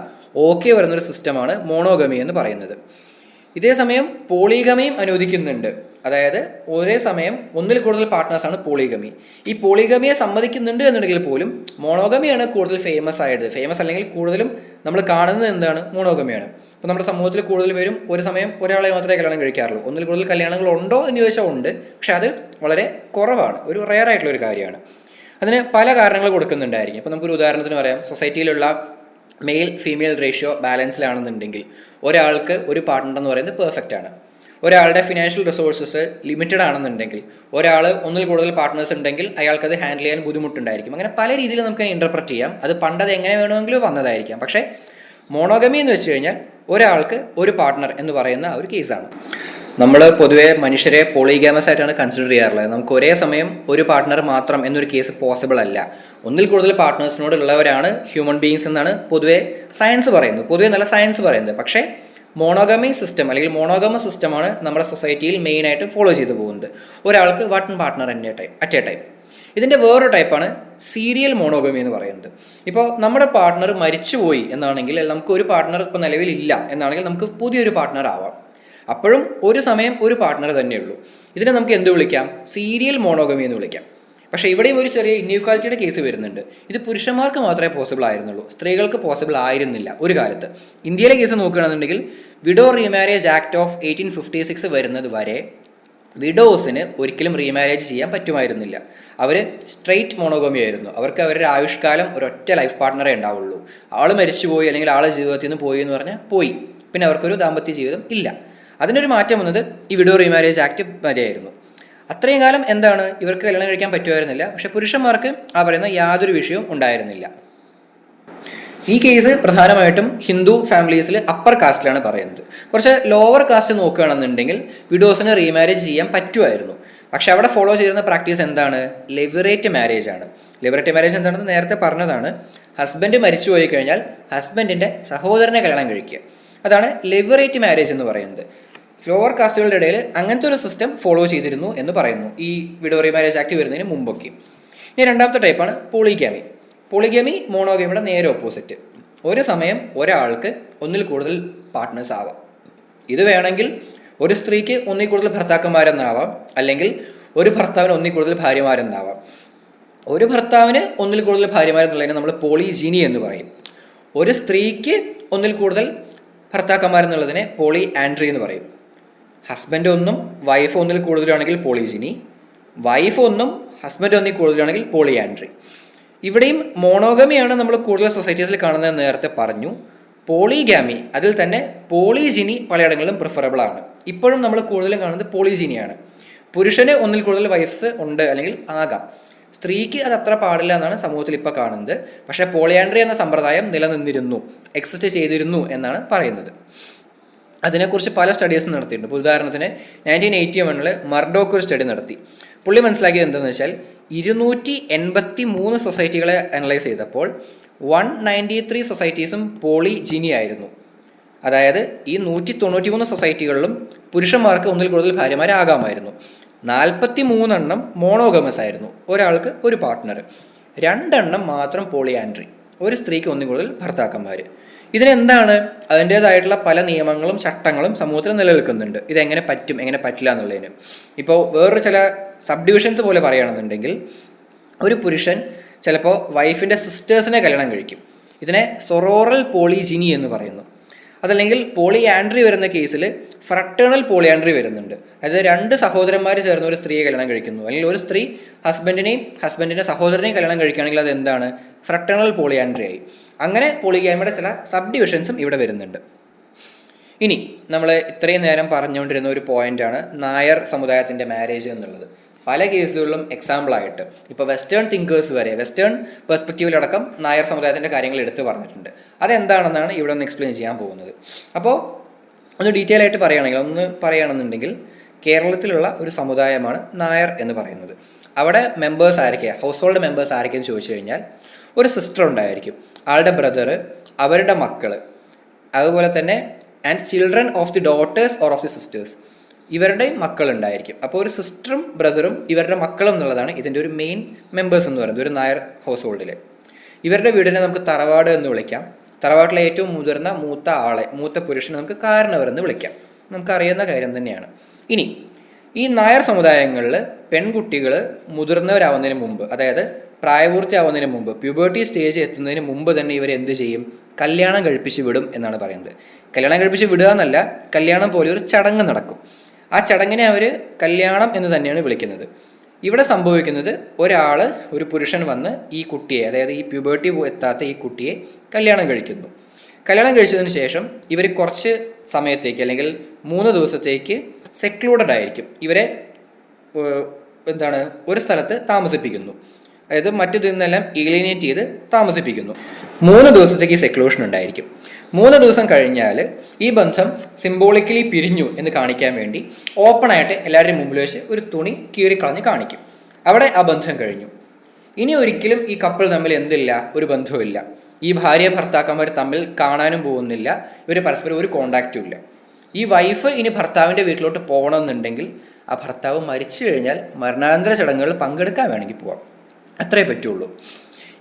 ഓക്കെ വരുന്നൊരു സിസ്റ്റമാണ് മോണോഗമി എന്ന് പറയുന്നത്. ഇതേസമയം പോളിഗമിയും അനുവദിക്കുന്നുണ്ട്. അതായത് ഒരേ സമയം ഒന്നിൽ കൂടുതൽ പാർട്ട്നേഴ്സാണ് പോളിഗമി. ഈ പോളിഗമിയെ സമ്മതിക്കുന്നുണ്ട് എന്നുണ്ടെങ്കിൽ പോലും മോണോഗമിയാണ് കൂടുതൽ ഫേമസ് അല്ലെങ്കിൽ കൂടുതലും നമ്മൾ കാണുന്നത് എന്താണ്? മോണോഗമിയാണ്. അപ്പോൾ നമ്മുടെ സമൂഹത്തിൽ കൂടുതൽ പേരും ഒരു സമയം ഒരാളെ മാത്രമേ കല്യാണം കഴിക്കാറുള്ളൂ. ഒന്നിൽ കൂടുതൽ കല്യാണങ്ങൾ ഉണ്ടോ എന്ന് ചോദിച്ചാൽ ഉണ്ട്, പക്ഷെ അത് വളരെ കുറവാണ്, ഒരു റെയർ ആയിട്ടുള്ള ഒരു കാര്യമാണ്. അതിന് പല കാരണങ്ങൾ കൊടുക്കുന്നുണ്ടായിരിക്കും. ഇപ്പോൾ നമുക്കൊരു ഉദാഹരണത്തിന് പറയാം, സൊസൈറ്റിയിലുള്ള മെയിൽ ഫീമെയിൽ റേഷ്യോ ബാലൻസിലാണെന്നുണ്ടെങ്കിൽ ഒരാൾക്ക് ഒരു പാർട്ട്ണർ എന്ന് പറയുന്നത് പെർഫെക്റ്റ് ആണ്. ഒരാളുടെ ഫിനാൻഷ്യൽ റിസോഴ്സസ് ലിമിറ്റഡ് ആണെന്നുണ്ടെങ്കിൽ, ഒരാൾ ഒന്നിൽ കൂടുതൽ പാർട്ട്നേഴ്സ് ഉണ്ടെങ്കിൽ അയാൾക്കത് ഹാൻഡിൽ ചെയ്യാൻ ബുദ്ധിമുട്ടുണ്ടായിരിക്കും. അങ്ങനെ പല രീതിയിൽ നമുക്ക് ഇൻ്റർപ്രറ്റ് ചെയ്യാം. അത് പണ്ടത് എങ്ങനെ വേണമെങ്കിലും വന്നതായിരിക്കാം. പക്ഷേ മോണോഗമി എന്ന് വെച്ച് കഴിഞ്ഞാൽ ഒരാൾക്ക് ഒരു പാർട്ട്ണർ എന്ന് പറയുന്ന ഒരു കേസാണ്. നമ്മൾ പൊതുവേ മനുഷ്യരെ പോളിഗാമസ് ആയിട്ടാണ് കൺസിഡർ ചെയ്യാറുള്ളത്. നമുക്ക് ഒരേ സമയം ഒരു പാർട്ട്ണർ മാത്രം എന്നൊരു കേസ് പോസിബിൾ അല്ല. ഒന്നിൽ കൂടുതൽ പാർട്ട്നേഴ്സിനോടുള്ളവരാണ് ഹ്യൂമൻ ബീയിങ്സ് എന്നാണ് പൊതുവേ സയൻസ് പറയുന്നത്. പക്ഷേ മോണോഗമി സിസ്റ്റം അല്ലെങ്കിൽ മോണോഗമ സിസ്റ്റമാണ് നമ്മുടെ സൊസൈറ്റിയിൽ മെയിനായിട്ട് ഫോളോ ചെയ്തു പോകുന്നത്. ഒരാൾക്ക് one partner at A time. ഇതിൻ്റെ വേറൊരു ടൈപ്പാണ് സീരിയൽ മോണോഗമി എന്ന് പറയുന്നത്. ഇപ്പോൾ നമ്മുടെ പാർട്ട്ണർ മരിച്ചുപോയി എന്നാണെങ്കിൽ, നമുക്ക് ഒരു പാർട്ട്ണർ ഇപ്പോൾ നിലവിലില്ല എന്നാണെങ്കിൽ നമുക്ക് പുതിയൊരു പാർട്ട്ണർ ആവാം. അപ്പോഴും ഒരു സമയം ഒരു പാർട്ട്ണർ തന്നെയുള്ളൂ. ഇതിനെ നമുക്ക് എന്ത് വിളിക്കാം? സീരിയൽ മോണോഗമി എന്ന് വിളിക്കാം. പക്ഷേ ഇവിടെയും ഒരു ചെറിയ ഇൻഇക്വാലിറ്റിയുടെ കേസ് വരുന്നുണ്ട്. ഇത് പുരുഷന്മാർക്ക് മാത്രമേ പോസിബിൾ ആയിരുന്നുള്ളൂ, സ്ത്രീകൾക്ക് പോസിബിൾ ആയിരുന്നില്ല ഒരു കാലത്ത്. ഇന്ത്യയിലെ കേസ് നോക്കുകയാണെന്നുണ്ടെങ്കിൽ വിഡോ റീമാരേജ് ആക്ട് ഓഫ് 1856 വരുന്നത് വരെ വിഡോസിന് ഒരിക്കലും റീമാരേജ് ചെയ്യാൻ പറ്റുമായിരുന്നില്ല. അവർ സ്ട്രെയിറ്റ് മോണോഗമി ആയിരുന്നു. അവർക്ക് അവരുടെ ആയുഷ്കാലം ഒരൊറ്റ ലൈഫ് പാർട്ട്ണറേ ഉണ്ടാവുള്ളൂ. ആൾ മരിച്ചുപോയി അല്ലെങ്കിൽ ആൾ ജീവിതത്തിൽ നിന്ന് പോയി എന്ന് പറഞ്ഞാൽ പോയി, പിന്നെ അവർക്കൊരു ദാമ്പത്യ ജീവിതം ഇല്ല. അതിനൊരു മാറ്റം വന്നത് ഈ വിഡോ റീമാരേജ് ആക്ട് വരെയായിരുന്നു. അത്രയും കാലം എന്താണ്, ഇവർക്ക് കല്യാണം കഴിക്കാൻ പറ്റുമായിരുന്നില്ല. പക്ഷേ പുരുഷന്മാർക്ക് ആ പറയുന്ന യാതൊരു വിഷയവും ഉണ്ടായിരുന്നില്ല. ഈ കേസ് പ്രധാനമായിട്ടും ഹിന്ദു ഫാമിലീസിൽ അപ്പർ കാസ്റ്റിലാണ് പറയുന്നത്. കുറച്ച് ലോവർ കാസ്റ്റ് നോക്കുകയാണെന്നുണ്ടെങ്കിൽ വിഡോസിന് റീമാരേജ് ചെയ്യാൻ പറ്റുമായിരുന്നു. പക്ഷെ അവിടെ ഫോളോ ചെയ്യുന്ന പ്രാക്ടീസ് എന്താണ്? ലിബറേറ്റ് മാരേജ് ആണ്. ലിബറേറ്റ് മാരേജ് എന്താണെന്ന് നേരത്തെ പറഞ്ഞതാണ്. ഹസ്ബൻഡ് മരിച്ചു പോയി കഴിഞ്ഞാൽ ഹസ്ബൻഡിൻ്റെ സഹോദരനെ കല്യാണം കഴിക്കുക, അതാണ് ലിബറേറ്റ് മാരേജ് എന്ന് പറയുന്നത്. ലോവർ കാസ്റ്റുകളുടെ ഇടയിൽ അങ്ങനത്തെ ഒരു സിസ്റ്റം ഫോളോ ചെയ്തിരുന്നു എന്ന് പറയുന്നു ഈ വിഡോ റീമാരേജ് ആക്ട് വരുന്നതിന് മുമ്പൊക്കെ. ഇനി രണ്ടാമത്തെ ടൈപ്പാണ് പോളിഗാമി. പോളിഗമി മോണോഗമിയുടെ നേരെ ഓപ്പോസിറ്റ്. ഒരു സമയം ഒരാൾക്ക് ഒന്നിൽ കൂടുതൽ പാർട്ട്നേഴ്സ് ആവാം. ഇത് വേണമെങ്കിൽ ഒരു സ്ത്രീക്ക് ഒന്നിൽ കൂടുതൽ ഭർത്താക്കന്മാരെന്നാവാം, അല്ലെങ്കിൽ ഒരു ഭർത്താവിന് ഒന്നിൽ കൂടുതൽ ഭാര്യമാരെന്നാവാം. ഒരു ഭർത്താവിന് ഒന്നിൽ കൂടുതൽ ഭാര്യമാരെന്നുള്ളതിനെ നമ്മൾ പോളിജിനി എന്ന് പറയും. ഒരു സ്ത്രീക്ക് ഒന്നിൽ കൂടുതൽ ഭർത്താക്കന്മാരെന്നുള്ളതിനെ പോളി ആൻഡ്രി എന്ന് പറയും. ഹസ്ബൻഡ് ഒന്നും വൈഫ് ഒന്നിൽ കൂടുതലാണെങ്കിൽ പോളിജിനി, വൈഫ് ഒന്നും ഹസ്ബൻഡ് ഒന്നിൽ കൂടുതലാണെങ്കിൽ പോളി ആൻഡ്രി. ഇവിടെയും മോണോഗമിയാണ് നമ്മൾ കൂടുതൽ സൊസൈറ്റീസിൽ കാണുന്നത് നേരത്തെ പറഞ്ഞു. പോളിഗാമി, അതിൽ തന്നെ പോളിജിനി പലയിടങ്ങളിലും പ്രിഫറബിൾ ആണ്. ഇപ്പോഴും നമ്മൾ കൂടുതലും കാണുന്നത് പോളിജിനിയാണ്. പുരുഷന് ഒന്നിൽ കൂടുതൽ വൈഫ്സ് ഉണ്ട് അല്ലെങ്കിൽ ആകാം. സ്ത്രീക്ക് അത് അത്ര പാടില്ല എന്നാണ് സമൂഹത്തിൽ ഇപ്പോൾ കാണുന്നത്. പക്ഷേ പോളിയാൻഡ്രി എന്ന സമ്പ്രദായം നിലനിന്നിരുന്നു, എക്സിസ്റ്റ് ചെയ്തിരുന്നു എന്നാണ് പറയുന്നത്. അതിനെക്കുറിച്ച് പല സ്റ്റഡീസും നടത്തിയിട്ടുണ്ട്. ഇപ്പോൾ ഉദാഹരണത്തിന് 1981 മർഡോക്ക് ഒരു സ്റ്റഡി നടത്തി. പുള്ളി മനസ്സിലാക്കിയത് എന്താണെന്ന് വെച്ചാൽ 283 സൊസൈറ്റികളെ അനലൈസ് ചെയ്തപ്പോൾ 193 സൊസൈറ്റീസും പോളിജീനി ആയിരുന്നു. അതായത് ഈ 193 സൊസൈറ്റികളിലും പുരുഷന്മാർക്ക് ഒന്നിൽ കൂടുതൽ ഭാര്യമാരാകാമായിരുന്നു. 43 മോണോഗമസ് ആയിരുന്നു, ഒരാൾക്ക് ഒരു പാർട്ട്ണർ. 2 മാത്രം പോളിയാൻഡ്രി, ഒരു സ്ത്രീക്ക് ഒന്നിൽ കൂടുതൽ ഭർത്താക്കന്മാർ. ഇതിനെന്താണ്, അതിൻ്റേതായിട്ടുള്ള പല നിയമങ്ങളും ചട്ടങ്ങളും സമൂഹത്തിൽ നിലനിൽക്കുന്നുണ്ട്. ഇതെങ്ങനെ പറ്റും എങ്ങനെ പറ്റില്ല എന്നുള്ളതിന്. ഇപ്പോൾ വേറൊരു ചില സബ് ഡിവിഷൻസ് പോലെ പറയുകയാണെന്നുണ്ടെങ്കിൽ, ഒരു പുരുഷൻ ചിലപ്പോൾ വൈഫിൻ്റെ സിസ്റ്റേഴ്സിനെ കല്യാണം കഴിക്കും. ഇതിനെ സൊറോറൽ പോളിജിനി എന്ന് പറയുന്നു. അതല്ലെങ്കിൽ പോളിയാൻഡ്രി വരുന്ന കേസിൽ ഫ്രട്ടേണൽ പോളിയാൻഡ്രി വരുന്നുണ്ട്. അതായത് 2 സഹോദരന്മാർ ചേർന്ന് ഒരു സ്ത്രീയെ കല്യാണം കഴിക്കുന്നു, അല്ലെങ്കിൽ ഒരു സ്ത്രീ ഹസ്ബൻഡിൻ്റെ സഹോദരനെയും കല്യാണം കഴിക്കുകയാണെങ്കിൽ അത് എന്താണ്, ഫ്രട്ടേണൽ പോളിയാൻഡ്രി ആയി. അങ്ങനെ പോളിഗാമിയുടെ ചില സബ് ഡിവിഷൻസും ഇവിടെ വരുന്നുണ്ട്. ഇനി നമ്മൾ ഇത്രയും നേരം പറഞ്ഞുകൊണ്ടിരുന്ന ഒരു പോയിന്റാണ് നായർ സമുദായത്തിൻ്റെ മാരേജ് എന്നുള്ളത്. പല കേസുകളിലും എക്സാമ്പിളായിട്ട് ഇപ്പോൾ വെസ്റ്റേൺ തിങ്കേഴ്സ് വരെ വെസ്റ്റേൺ പെർസ്പെക്റ്റീവിലടക്കം നായർ സമുദായത്തിൻ്റെ കാര്യങ്ങൾ എടുത്തു പറഞ്ഞിട്ടുണ്ട്. അതെന്താണെന്നാണ് ഇവിടെ ഒന്ന് എക്സ്പ്ലെയിൻ ചെയ്യാൻ പോകുന്നത്. അപ്പോൾ ഒന്ന് ഡീറ്റെയിൽ ആയിട്ട് പറയുകയാണെന്നുണ്ടെങ്കിൽ കേരളത്തിലുള്ള ഒരു സമുദായമാണ് നായർ എന്ന് പറയുന്നത്. അവിടെ മെമ്പേഴ്സ് ആരൊക്കെയാണ്, ഹൗസ് ഹോൾഡ് മെമ്പേഴ്സ് ആരൊക്കെയെന്ന് ചോദിച്ചു കഴിഞ്ഞാൽ ഒരു സിസ്റ്റർ ഉണ്ടായിരിക്കും, ആളുടെ ബ്രദർ, അവരുടെ മക്കൾ, അതുപോലെ തന്നെ and children of the daughters or of the sisters, ഇവരുടെ മക്കളുണ്ടായിരിക്കും. അപ്പോൾ ഒരു സിസ്റ്ററും ബ്രദറും ഇവരുടെ മക്കളും എന്നുള്ളതാണ് ഇതിൻ്റെ ഒരു മെയിൻ മെമ്പേഴ്സ് എന്ന് പറയുന്നത് ഒരു നായർ ഹൗസ് ഹോൾഡിൽ. ഇവരുടെ വീടിനെ നമുക്ക് തറവാട് എന്ന് വിളിക്കാം. തറവാട്ടിലെ ഏറ്റവും മുതിർന്ന മൂത്ത പുരുഷനെ നമുക്ക് കാരണവർ എന്ന് വിളിക്കാം. നമുക്കറിയുന്ന കാര്യം തന്നെയാണ്. ഇനി ഈ നായർ സമുദായങ്ങളിൽ പെൺകുട്ടികൾ മുതിർന്നവരാവുന്നതിന് മുമ്പ്, അതായത് പ്രായപൂർത്തിയാവുന്നതിന് മുമ്പ്, പ്യൂബേർട്ടി സ്റ്റേജ് എത്തുന്നതിന് മുമ്പ് തന്നെ ഇവർ എന്ത് ചെയ്യും, കല്യാണം കഴിപ്പിച്ച് വിടും എന്നാണ് പറയുന്നത്. കല്യാണം കഴിപ്പിച്ച് വിടുക എന്നല്ല, കല്യാണം പോലെ ഒരു ചടങ്ങ് നടക്കും. ആ ചടങ്ങിനെ അവർ കല്യാണം എന്ന് തന്നെയാണ് വിളിക്കുന്നത്. ഇവിടെ സംഭവിക്കുന്നത് ഒരു പുരുഷൻ വന്ന് ഈ കുട്ടിയെ, അതായത് ഈ പ്യൂബേർട്ടി എത്താത്ത ഈ കുട്ടിയെ കല്യാണം കഴിക്കുന്നു. കല്യാണം കഴിച്ചതിന് ശേഷം ഇവർ കുറച്ച് സമയത്തേക്ക് അല്ലെങ്കിൽ 3 ദിവസത്തേക്ക് സെക്ലൂഡഡ് ആയിരിക്കും. ഇവരെ ഒരു സ്ഥലത്ത് താമസിപ്പിക്കുന്നു. അതായത് മറ്റു നിന്നെല്ലാം ഏലിയനേറ്റ് ചെയ്ത് താമസിപ്പിക്കുന്നു. 3 ദിവസത്തേക്ക് സെക്ലൂഷൻ ഉണ്ടായിരിക്കും. 3 ദിവസം കഴിഞ്ഞാൽ ഈ ബന്ധം സിംബോളിക്കലി പിരിഞ്ഞു എന്ന് കാണിക്കാൻ വേണ്ടി ഓപ്പണായിട്ട് എല്ലാവരുടെയും മുമ്പിൽ വെച്ച് ഒരു തുണി കീറിക്കളഞ്ഞ് കാണിക്കും. അവിടെ ആ ബന്ധം കഴിഞ്ഞു. ഇനി ഒരിക്കലും ഈ കപ്പിൾ തമ്മിൽ എന്തില്ല, ഒരു ബന്ധവുമില്ല. ഈ ഭാര്യ ഭർത്താക്കന്മാർ തമ്മിൽ കാണാനും പോകുന്നില്ല, ഇവർ പരസ്പരം ഒരു കോണ്ടാക്റ്റും ഇല്ല. ഈ വൈഫ് ഇനി ഭർത്താവിൻ്റെ വീട്ടിലോട്ട് പോകണമെന്നുണ്ടെങ്കിൽ ആ ഭർത്താവ് മരിച്ചു കഴിഞ്ഞാൽ മരണാനന്തര ചടങ്ങുകളിൽ പങ്കെടുക്കാൻ വേണമെങ്കിൽ പോവാം. അത്രേ പറ്റുള്ളൂ.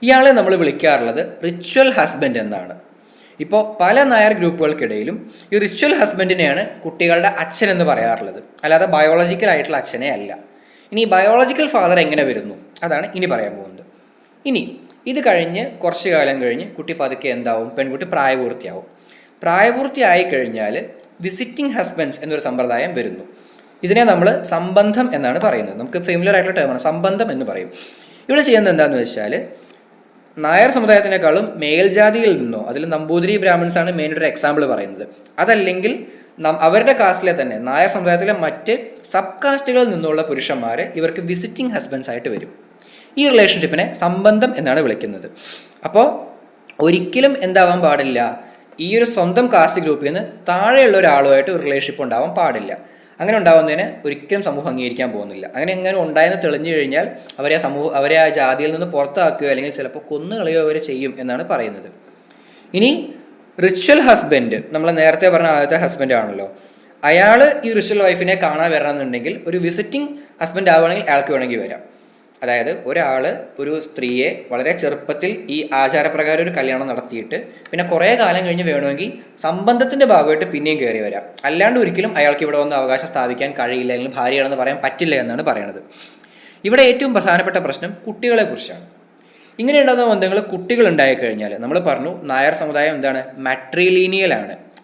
ഇയാളെ നമ്മൾ വിളിക്കാറുള്ളത് റിച്വൽ ഹസ്ബൻഡ് എന്നാണ്. ഇപ്പോൾ പല നായർ ഗ്രൂപ്പുകൾക്കിടയിലും ഈ റിച്വൽ ഹസ്ബൻഡിനെയാണ് കുട്ടികളുടെ അച്ഛൻ എന്ന് പറയാറുള്ളത്, അല്ലാതെ ബയോളജിക്കൽ ആയിട്ടുള്ള അച്ഛനെ അല്ല. ഇനി ബയോളജിക്കൽ ഫാദർ എങ്ങനെ വരുന്നു, അതാണ് ഇനി പറയാൻ പോകുന്നത്. ഇനി ഇത് കഴിഞ്ഞ് കുറച്ച് കാലം കഴിഞ്ഞ് കുട്ടി പതുക്കെ എന്താവും, പെൺകുട്ടി പ്രായപൂർത്തിയാവും. പ്രായപൂർത്തിയായി കഴിഞ്ഞാൽ വിസിറ്റിംഗ് ഹസ്ബൻഡ്സ് എന്നൊരു സമ്പ്രദായം വരുന്നു. ഇതിനെ നമ്മൾ സംബന്ധം എന്നാണ് പറയുന്നത്. നമുക്ക് ഫെമിലിയർ ആയിട്ടുള്ള ടേമാണ് സംബന്ധം എന്ന് പറയും. ഇവിടെ ചെയ്യുന്നത് എന്താണെന്ന് വെച്ചാൽ, നായർ സമുദായത്തിനേക്കാളും മേൽജാതിയിൽ നിന്നോ, അതിൽ നമ്പൂതിരി ബ്രാഹ്മിൺസ് ആണ് മെയിൻ ഒരു എക്സാമ്പിൾ പറയുന്നത്, അതല്ലെങ്കിൽ അവരുടെ കാസ്റ്റിലെ തന്നെ നായർ സമുദായത്തിലെ മറ്റ് സബ് കാസ്റ്റുകളിൽ നിന്നുള്ള പുരുഷന്മാർ ഇവർക്ക് വിസിറ്റിംഗ് ഹസ്ബൻഡ്സ് ആയിട്ട് വരും. ഈ റിലേഷൻഷിപ്പിനെ സംബന്ധം എന്നാണ് വിളിക്കുന്നത്. അപ്പോൾ ഒരിക്കലും എന്താവാൻ പാടില്ല, ഈ ഒരു സ്വന്തം കാസ്റ്റ് ഗ്രൂപ്പിൽ നിന്ന് താഴെയുള്ള ഒരാളുമായിട്ട് ഒരു റിലേഷൻഷിപ്പ് ഉണ്ടാവാൻ പാടില്ല. അങ്ങനെ ഉണ്ടാവുന്നതിന് ഒരിക്കലും സമൂഹം അംഗീകരിക്കാൻ പോകുന്നില്ല. അങ്ങനെ എങ്ങനെ ഉണ്ടായെന്ന് തെളിഞ്ഞു കഴിഞ്ഞാൽ അവരെ ആ ജാതിയിൽ നിന്ന് പുറത്താക്കുക അല്ലെങ്കിൽ ചിലപ്പോൾ കൊന്നുകളയോ അവരെ ചെയ്യും എന്നാണ് പറയുന്നത്. ഇനി റിച്വൽ ഹസ്ബൻഡ്, നമ്മൾ നേരത്തെ പറഞ്ഞ ആദ്യത്തെ ഹസ്ബൻഡ് ആണല്ലോ, അയാൾ ഈ റിച്വൽ വൈഫിനെ കാണാൻ വരണമെന്നുണ്ടെങ്കിൽ ഒരു വിസിറ്റിംഗ് ഹസ്ബൻഡ് ആവുകയാണെങ്കിൽ അയാൾക്ക് വേണമെങ്കിൽ വരാം. അതായത് ഒരു സ്ത്രീയെ വളരെ ചെറുപ്പത്തിൽ ഈ ആചാരപ്രകാരം ഒരു കല്യാണം നടത്തിയിട്ട് പിന്നെ കുറേ കാലം കഴിഞ്ഞ് വേണമെങ്കിൽ സംബന്ധത്തിൻ്റെ ഭാഗമായിട്ട് പിന്നെയും കയറി വരാം. അല്ലാണ്ട് ഒരിക്കലും അയാൾക്ക് ഇവിടെ വന്ന് അവകാശം സ്ഥാപിക്കാൻ കഴിയില്ല, അല്ലെങ്കിൽ ഭാര്യയാണെന്ന് പറയാൻ പറ്റില്ല എന്നാണ് പറയുന്നത്. ഇവിടെ ഏറ്റവും പ്രധാനപ്പെട്ട പ്രശ്നം കുട്ടികളെക്കുറിച്ചാണ്. ഇങ്ങനെ ഉണ്ടാകുന്ന ബന്ധങ്ങൾ കുട്ടികൾ ഉണ്ടായിക്കഴിഞ്ഞാൽ, നമ്മൾ പറഞ്ഞു നായർ സമുദായം എന്താണ്,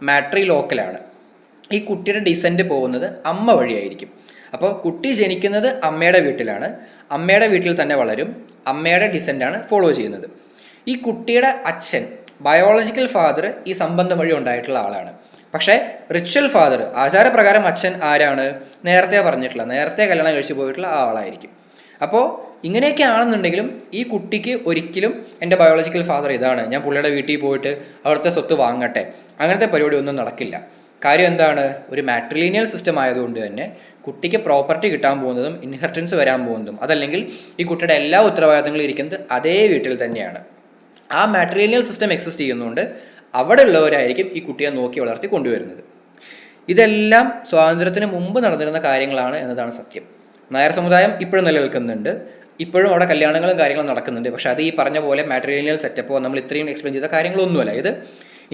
മാട്രി ലോക്കലാണ്. ഈ കുട്ടിയുടെ ഡിസെൻറ്റ് പോകുന്നത് അമ്മ വഴിയായിരിക്കും. അപ്പോൾ കുട്ടി ജനിക്കുന്നത് അമ്മയുടെ വീട്ടിലാണ്, അമ്മയുടെ വീട്ടിൽ തന്നെ വളരും, അമ്മയുടെ ഡിസെൻ്റാണ് ഫോളോ ചെയ്യുന്നത്. ഈ കുട്ടിയുടെ അച്ഛൻ, ബയോളജിക്കൽ ഫാദർ ഈ സംബന്ധം വഴി ഉണ്ടായിട്ടുള്ള ആളാണ്. പക്ഷേ റിച്വൽ ഫാദർ, ആചാരപ്രകാരം അച്ഛൻ ആരാണ്, നേരത്തെ കല്യാണം കഴിച്ച് പോയിട്ടുള്ള ആ ആളായിരിക്കും. അപ്പോൾ ഇങ്ങനെയൊക്കെ ആണെന്നുണ്ടെങ്കിലും ഈ കുട്ടിക്ക് ഒരിക്കലും എൻ്റെ ബയോളജിക്കൽ ഫാദർ ഇതാണ്, ഞാൻ പുള്ളിയുടെ വീട്ടിൽ പോയിട്ട് അവിടുത്തെ സ്വത്ത് വാങ്ങട്ടെ, അങ്ങനത്തെ പരിപാടി ഒന്നും നടക്കില്ല. കാര്യം എന്താണ്? ഒരു മാട്രിലീനിയൽ സിസ്റ്റം ആയതുകൊണ്ട് തന്നെ കുട്ടിക്ക് പ്രോപ്പർട്ടി കിട്ടാൻ പോകുന്നതും ഇൻഹെറിറ്റൻസ് വരാൻ പോകുന്നതും അതല്ലെങ്കിൽ ഈ കുട്ടിയുടെ എല്ലാ ഉത്തരവാദിത്തങ്ങളും ഇരിക്കുന്നത് അതേ വീട്ടിൽ തന്നെയാണ്. ആ മാട്രിലീനിയൽ സിസ്റ്റം എക്സിസ്റ്റ് ചെയ്യുന്നതുകൊണ്ട് അവിടെ ഉള്ളവരായിരിക്കും ഈ കുട്ടിയെ നോക്കി വളർത്തി കൊണ്ടുവരുന്നത്. ഇതെല്ലാം സ്വാതന്ത്ര്യത്തിന് മുമ്പ് നടന്നിരുന്ന കാര്യങ്ങളാണ് എന്നതാണ് സത്യം. നായർ സമുദായം ഇപ്പോഴും നിലനിൽക്കുന്നുണ്ട്, ഇപ്പോഴും അവിടെ കല്യാണങ്ങളും കാര്യങ്ങളും നടക്കുന്നുണ്ട്. പക്ഷേ അത് ഈ പറഞ്ഞ പോലെ മാട്രിലീനിയൽ സെറ്റപ്പോ നമ്മൾ ഇത്രയും എക്സ്പ്ലെയിൻ ചെയ്ത കാര്യങ്ങളൊന്നുമല്ല. ഇത്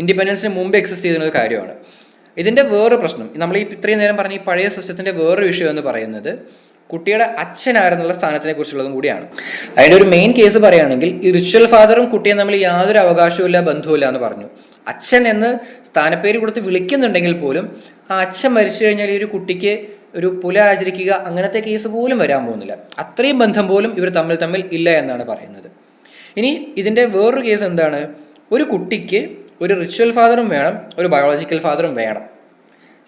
ഇൻഡിപെൻഡൻസിന് മുമ്പ് എക്സിസ്റ്റ് ചെയ്യുന്ന ഒരു കാര്യമാണ്. ഇതിൻ്റെ വേറൊരു പ്രശ്നം, നമ്മൾ ഈ ഇത്രയും നേരം പറഞ്ഞ ഈ പഴയ സിസ്റ്റത്തിൻ്റെ വേറൊരു വിഷയം എന്ന് പറയുന്നത് കുട്ടിയുടെ അച്ഛനാരെന്നുള്ള സ്ഥാനത്തിനെ കുറിച്ചുള്ളതും കൂടിയാണ്. അതിൻ്റെ ഒരു മെയിൻ കേസ് പറയുകയാണെങ്കിൽ ഈ റിച്വൽ ഫാദറും കുട്ടിയും തമ്മിൽ യാതൊരു അവകാശവുമില്ല, ബന്ധവുമില്ല എന്ന് പറഞ്ഞു. അച്ഛൻ എന്ന് സ്ഥാനപ്പേര് കൊടുത്ത് വിളിക്കുന്നുണ്ടെങ്കിൽ പോലും ആ അച്ഛൻ മരിച്ചു കഴിഞ്ഞാൽ ഈ ഒരു കുട്ടിക്ക് ഒരു പുല ആചരിക്കുക അങ്ങനത്തെ കേസ് പോലും വരാൻ പോകുന്നില്ല. അത്രയും ബന്ധം പോലും ഇവർ തമ്മിൽ ഇല്ല എന്നാണ് പറയുന്നത്. ഇനി ഇതിൻ്റെ വേറൊരു കേസ് എന്താണ്? ഒരു കുട്ടിക്ക് ഒരു റിച്വൽ ഫാദറും വേണം, ഒരു ബയോളജിക്കൽ ഫാദറും വേണം.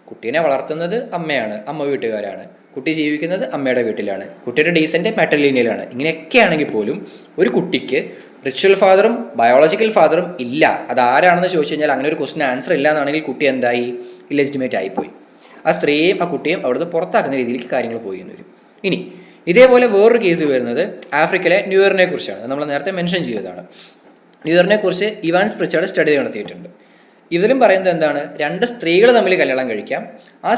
കുട്ടീനെ വളർത്തുന്നത് അമ്മയാണ്, അമ്മ വീട്ടുകാരാണ്. കുട്ടി ജീവിക്കുന്നത് അമ്മയുടെ വീട്ടിലാണ്. കുട്ടിയുടെ ഡീസൻ്റ് മാട്രിലീനിയലാണ്. ഇങ്ങനെയൊക്കെ ആണെങ്കിൽ പോലും ഒരു കുട്ടിക്ക് റിച്വൽ ഫാദറും ബയോളജിക്കൽ ഫാദറും ഇല്ല. അതാരാണെന്ന് ചോദിച്ചു കഴിഞ്ഞാൽ അങ്ങനെ ഒരു ക്വസ്റ്റിന് ആൻസർ ഇല്ല എന്നാണെങ്കിൽ കുട്ടി എന്തായി? ഇല്ലെജിറ്റിമേറ്റ് ആയിപ്പോയി. ആ സ്ത്രീയും ആ കുട്ടിയും അവിടുന്ന് പുറത്താക്കുന്ന രീതിയിലേക്ക് കാര്യങ്ങൾ പോയി എന്ന് വരും. ഇനി ഇതേപോലെ വേറൊരു കേസ് വരുന്നത് ആഫ്രിക്കയിലെ ന്യൂ ഇയറിനെ കുറിച്ചാണ്. നമ്മൾ നേരത്തെ മെൻഷൻ ചെയ്തതാണ്. ന്യൂ ഇയറിനെ കുറിച്ച് ഇവാൻസ് പ്രിച്ചാർഡ് സ്റ്റഡി നടത്തിയിട്ടുണ്ട്. ഇതിലും പറയുന്നത് എന്താണ്? രണ്ട് സ്ത്രീകൾ തമ്മിൽ കല്യാണം കഴിക്കാം. ആ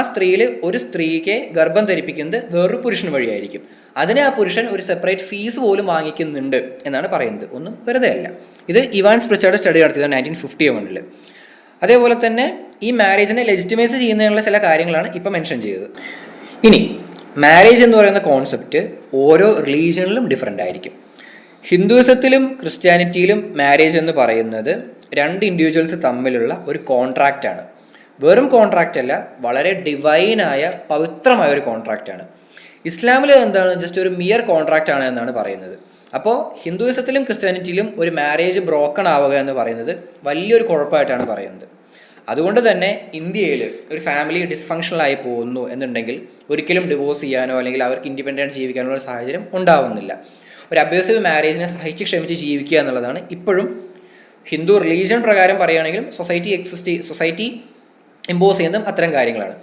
സ്ത്രീയിൽ ഒരു സ്ത്രീക്ക് ഗർഭം ധരിപ്പിക്കുന്നത് വേറൊരു പുരുഷൻ വഴിയായിരിക്കും. അതിനെ ആ പുരുഷൻ ഒരു സെപ്പറേറ്റ് ഫീസ് പോലും വാങ്ങിക്കുന്നുണ്ട് എന്നാണ് പറയുന്നത്. ഒന്നും വെറുതെ അല്ല. ഇത് ഇവാൻസ് പ്രിച്ചാർഡ് സ്റ്റഡി നടത്തിയത് 1951. അതേപോലെ തന്നെ ഈ മാരേജിനെ ലെജിറ്റിമൈസ് ചെയ്യുന്നതിനുള്ള ചില കാര്യങ്ങളാണ് ഇപ്പം മെൻഷൻ ചെയ്തത്. ഇനി മാരേജ് എന്ന് പറയുന്ന കോൺസെപ്റ്റ് ഓരോ റിലീജിയനിലും ഡിഫറെൻ്റ് ആയിരിക്കും. ഹിന്ദുയിസത്തിലും ക്രിസ്ത്യാനിറ്റിയിലും മാരേജ് എന്ന് പറയുന്നത് രണ്ട് ഇൻഡിവിജ്വൽസ് തമ്മിലുള്ള ഒരു കോൺട്രാക്റ്റാണ്. വെറും കോൺട്രാക്റ്റ് അല്ല, വളരെ ഡിവൈനായ പവിത്രമായ ഒരു കോൺട്രാക്റ്റാണ്. ഇസ്ലാമിൽ എന്താണ്? ജസ്റ്റ് ഒരു മിയർ കോൺട്രാക്റ്റ് ആണ് എന്നാണ് പറയുന്നത്. അപ്പോൾ ഹിന്ദുയിസത്തിലും ക്രിസ്ത്യാനിറ്റിയിലും ഒരു മാരേജ് ബ്രോക്കൺ ആവുക എന്ന് പറയുന്നത് വലിയൊരു കുഴപ്പമായിട്ടാണ് പറയുന്നത്. അതുകൊണ്ട് തന്നെ ഇന്ത്യയിൽ ഒരു ഫാമിലി ഡിസ്ഫങ്ഷണലായി പോകുന്നു എന്നുണ്ടെങ്കിൽ ഒരിക്കലും ഡിവോഴ്സ് ചെയ്യാനോ അല്ലെങ്കിൽ അവർക്ക് ഇൻഡിപെൻഡൻ്റ് ജീവിക്കാനോ ഒരു സാഹചര്യം ഉണ്ടാവുന്നില്ല. ഒരു അബ്യൂസീവ് മാരേജിനെ സഹിച്ച് ക്ഷമിച്ച് ജീവിക്കുക എന്നുള്ളതാണ് ഇപ്പോഴും ഹിന്ദു റിലീജിയൻ പ്രകാരം പറയുകയാണെങ്കിലും സൊസൈറ്റി ഇമ്പോസ് ചെയ്യുന്നതും അത്തരം കാര്യങ്ങളാണ്.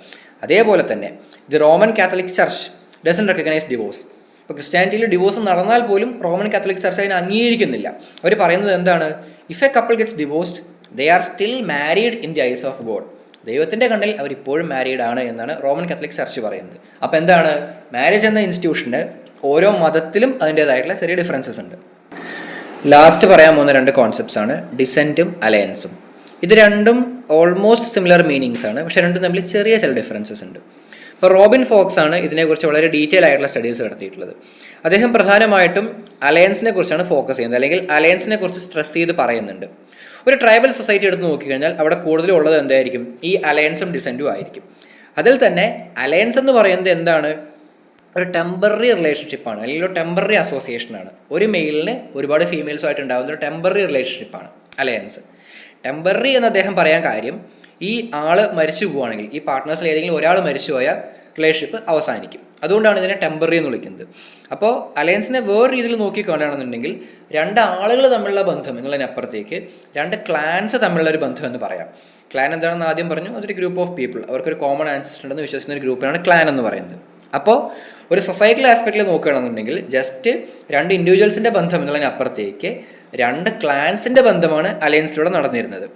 അതേപോലെ തന്നെ the Roman Catholic church doesn't recognise divorce. ഇപ്പോൾ ക്രിസ്ത്യാനിറ്റിയിൽ ഡിവോഴ്സ് നടന്നാൽ പോലും റോമൻ കാത്തലിക് ചർച്ച് അതിനെ അംഗീകരിക്കുന്നില്ല. അവർ പറയുന്നത് എന്താണ്? If A couple gets divorced they are still married in the ice of God. ദൈവത്തിൻ്റെ കണ്ണിൽ അവരിപ്പോഴും മാരീഡ് ആണ് എന്നാണ് റോമൻ കാത്തലിക് ചർച്ച് പറയുന്നത്. അപ്പോൾ എന്താണ്? മാരേജ് എന്ന ഇൻസ്റ്റിറ്റ്യൂഷന് ഓരോ മതത്തിലും അതിൻ്റേതായിട്ടുള്ള ചെറിയ ഡിഫറൻസസ് ഉണ്ട്. ലാസ്റ്റ് പറയാൻ പോകുന്ന രണ്ട് കോൺസെപ്റ്റ്സ് ആണ് ഡിസെൻറ്റും അലയൻസും. ഇത് രണ്ടും ഓൾമോസ്റ്റ് സിമിലർ മീനിങ്സ് ആണ്, പക്ഷേ രണ്ടും തമ്മിൽ ചെറിയ ചില ഡിഫറൻസസ് ഉണ്ട്. ഇപ്പോൾ റോബിൻ ഫോക്സ് ആണ് ഇതിനെക്കുറിച്ച് വളരെ ഡീറ്റെയിൽ ആയിട്ടുള്ള സ്റ്റഡീസ് നടത്തിയിട്ടുള്ളത്. അദ്ദേഹം പ്രധാനമായിട്ടും അലയൻസിനെ കുറിച്ചാണ് ഫോക്കസ് ചെയ്യുന്നത്, അല്ലെങ്കിൽ അലയൻസിനെ കുറിച്ച് സ്ട്രെസ് ചെയ്ത് പറയുന്നുണ്ട്. ഒരു ട്രൈബൽ സൊസൈറ്റി എടുത്ത് നോക്കിക്കഴിഞ്ഞാൽ അവിടെ കൂടുതലും ഉള്ളത് എന്തായിരിക്കും? ഈ അലയൻസും ഡിസെൻറ്റും ആയിരിക്കും. അതിൽ തന്നെ അലയൻസ് എന്ന് പറയുന്നത് എന്താണ്? ഒരു ടെമ്പററി റിലേഷൻഷിപ്പാണ്, അല്ലെങ്കിൽ ഒരു ടെമ്പററി അസോസിയേഷനാണ്. ഒരു മെയിലിന് ഒരുപാട് ഫീമെയിൽസുമായിട്ട് ഉണ്ടാകുന്ന ഒരു ടെമ്പററി റിലേഷൻഷിപ്പാണ് അലയൻസ്. ടെമ്പററി എന്ന് അദ്ദേഹം പറയാൻ കാര്യം, ഈ ആള് മരിച്ചു പോവുകയാണെങ്കിൽ, ഈ പാർട്ട്നേഴ്സിൽ ഏതെങ്കിലും ഒരാൾ മരിച്ചു പോയാൽ റിലേഷൻഷിപ്പ് അവസാനിക്കും. അതുകൊണ്ടാണ് ഇതിനെ ടെമ്പററി എന്ന് വിളിക്കുന്നത്. അപ്പോൾ അലയൻസിനെ വേറെ രീതിയിൽ നോക്കിക്കാണുകയാണെന്നുണ്ടെങ്കിൽ രണ്ട് ആളുകൾ തമ്മിലുള്ള ബന്ധം എന്നുള്ളതിനപ്പുറത്തേക്ക് രണ്ട് ക്ലാൻസ് തമ്മിലുള്ള ഒരു ബന്ധം എന്ന് പറയാം. ക്ലാൻ എന്താണെന്ന് ആദ്യം പറഞ്ഞു, അതൊരു ഗ്രൂപ്പ് ഓഫ് പീപ്പിൾ, അവർക്കൊരു കോമൺ ആൻസിസ്റ്റർ ഉണ്ടെന്ന് വിശ്വസിക്കുന്ന ഒരു ഗ്രൂപ്പിനാണ് ക്ലാൻ എന്ന് പറയുന്നത്. അപ്പോൾ ഒരു സൊസൈറ്റൽ ആസ്പെക്റ്റിൽ നോക്കുകയാണെന്നുണ്ടെങ്കിൽ ജസ്റ്റ് രണ്ട് ഇൻഡിവിജ്വൽസിൻ്റെ ബന്ധം എന്നുള്ളതിനപ്പുറത്തേക്ക് രണ്ട് ക്ലാൻസിൻ്റെ ബന്ധമാണ് അലയൻസിലൂടെ നടന്നിരുന്നത്.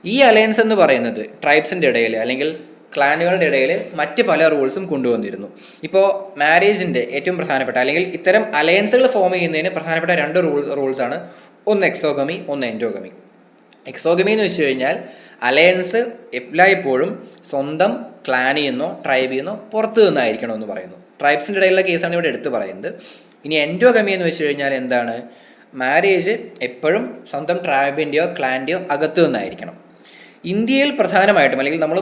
ഈ അലയൻസ് എന്ന് പറയുന്നത് ട്രൈബ്സിൻ്റെ ഇടയിൽ അല്ലെങ്കിൽ ക്ലാനുകളുടെ ഇടയിൽ മറ്റ് പല റൂൾസും കൊണ്ടുവന്നിരുന്നു. ഇപ്പോൾ മാരേജിൻ്റെ ഏറ്റവും പ്രധാനപ്പെട്ട അല്ലെങ്കിൽ ഇത്തരം അലയൻസുകൾ ഫോം ചെയ്യുന്നതിന് പ്രധാനപ്പെട്ട രണ്ട് റൂൾസാണ്. ഒന്ന് എക്സോഗമി, ഒന്ന് എൻഡോഗമി. എക്സോഗമി എന്ന് വെച്ച് കഴിഞ്ഞാൽ അലയൻസ് എല്ലായ്പ്പോഴും സ്വന്തം ക്ലാനിൽ നിന്നോ ട്രൈബിൽ നിന്നോ പുറത്തു നിന്നായിരിക്കണം എന്ന് പറയുന്നു. ട്രൈബ്സിൻ്റെ ഇടയിലുള്ള കേസാണ് ഇവിടെ എടുത്ത് പറയുന്നത്. ഇനി എൻഡോഗമി എന്ന് വെച്ച് കഴിഞ്ഞാൽ എന്താണ്? മാരേജ് എപ്പോഴും സ്വന്തം ട്രൈബിൻ്റെയോ ക്ലാൻ്റെയോ അകത്തു നിന്നായിരിക്കണം. ഇന്ത്യയിൽ പ്രധാനമായിട്ടും അല്ലെങ്കിൽ നമ്മൾ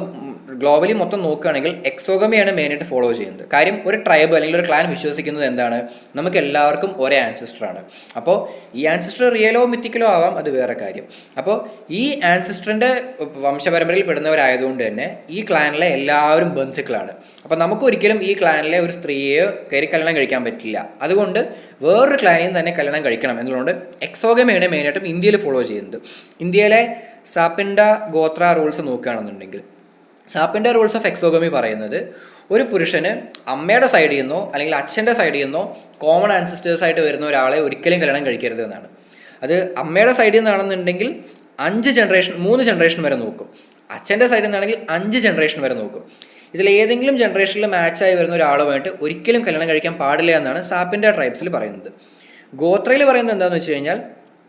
ഗ്ലോബലി മൊത്തം നോക്കുകയാണെങ്കിൽ എക്സോഗമിയാണ് മെയിനായിട്ട് ഫോളോ ചെയ്യുന്നത്. കാര്യം ഒരു ട്രൈബ് അല്ലെങ്കിൽ ഒരു ക്ലാൻ വിശ്വസിക്കുന്നത് എന്താണ്, നമുക്ക് എല്ലാവർക്കും ഒരേ ആൻസിസ്റ്ററാണ്. അപ്പോൾ ഈ ആൻസിസ്റ്റർ റിയലോ മിത്തിക്കലോ ആവാം, അത് വേറെ കാര്യം. അപ്പോൾ ഈ ആൻസിസ്റ്ററിൻ്റെ വംശപരമ്പരയിൽ പെടുന്നവരായതുകൊണ്ട് തന്നെ ഈ ക്ലാനിലെ എല്ലാവരും ബന്ധുക്കളാണ്. അപ്പോൾ നമുക്കൊരിക്കലും ഈ ക്ലാനിലെ ഒരു സ്ത്രീയെയോ കയറി കല്യാണം കഴിക്കാൻ പറ്റില്ല. അതുകൊണ്ട് വേറൊരു ക്ലാനിൽ തന്നെ കല്യാണം കഴിക്കണം എന്നുള്ളതുകൊണ്ട് എക്സോഗമിയാണ് മെയിനായിട്ടും ഇന്ത്യയിൽ ഫോളോ ചെയ്യുന്നത്. ഇന്ത്യയിലെ സാപ്പിൻഡ ഗോത്ര റൂൾസ് നോക്കുകയാണെന്നുണ്ടെങ്കിൽ സാപ്പിൻഡ റൂൾസ് ഓഫ് എക്സോഗമി പറയുന്നത് ഒരു പുരുഷന് അമ്മയുടെ സൈഡിൽ നിന്നോ അല്ലെങ്കിൽ അച്ഛൻ്റെ സൈഡിൽ നിന്നോ കോമൺ ആൻസിസ്റ്റേഴ്സായിട്ട് വരുന്ന ഒരാളെ ഒരിക്കലും കല്യാണം കഴിക്കരുത് എന്നാണ്. അത് അമ്മയുടെ സൈഡിൽ നിന്നാണെന്നുണ്ടെങ്കിൽ 3 ജനറേഷൻ വരെ നോക്കും. അച്ഛൻ്റെ സൈഡിൽ നിന്നാണെങ്കിൽ 5 ജനറേഷൻ വരെ നോക്കും. ഇതിൽ ഏതെങ്കിലും ജനറേഷനിൽ മാച്ചായി വരുന്ന ഒരാളുമായിട്ട് ഒരിക്കലും കല്യാണം കഴിക്കാൻ പാടില്ല എന്നാണ് സാപ്പിൻഡ ട്രൈബ്സിൽ പറയുന്നത്. ഗോത്രയിൽ പറയുന്നത് എന്താണെന്ന് വെച്ച് കഴിഞ്ഞാൽ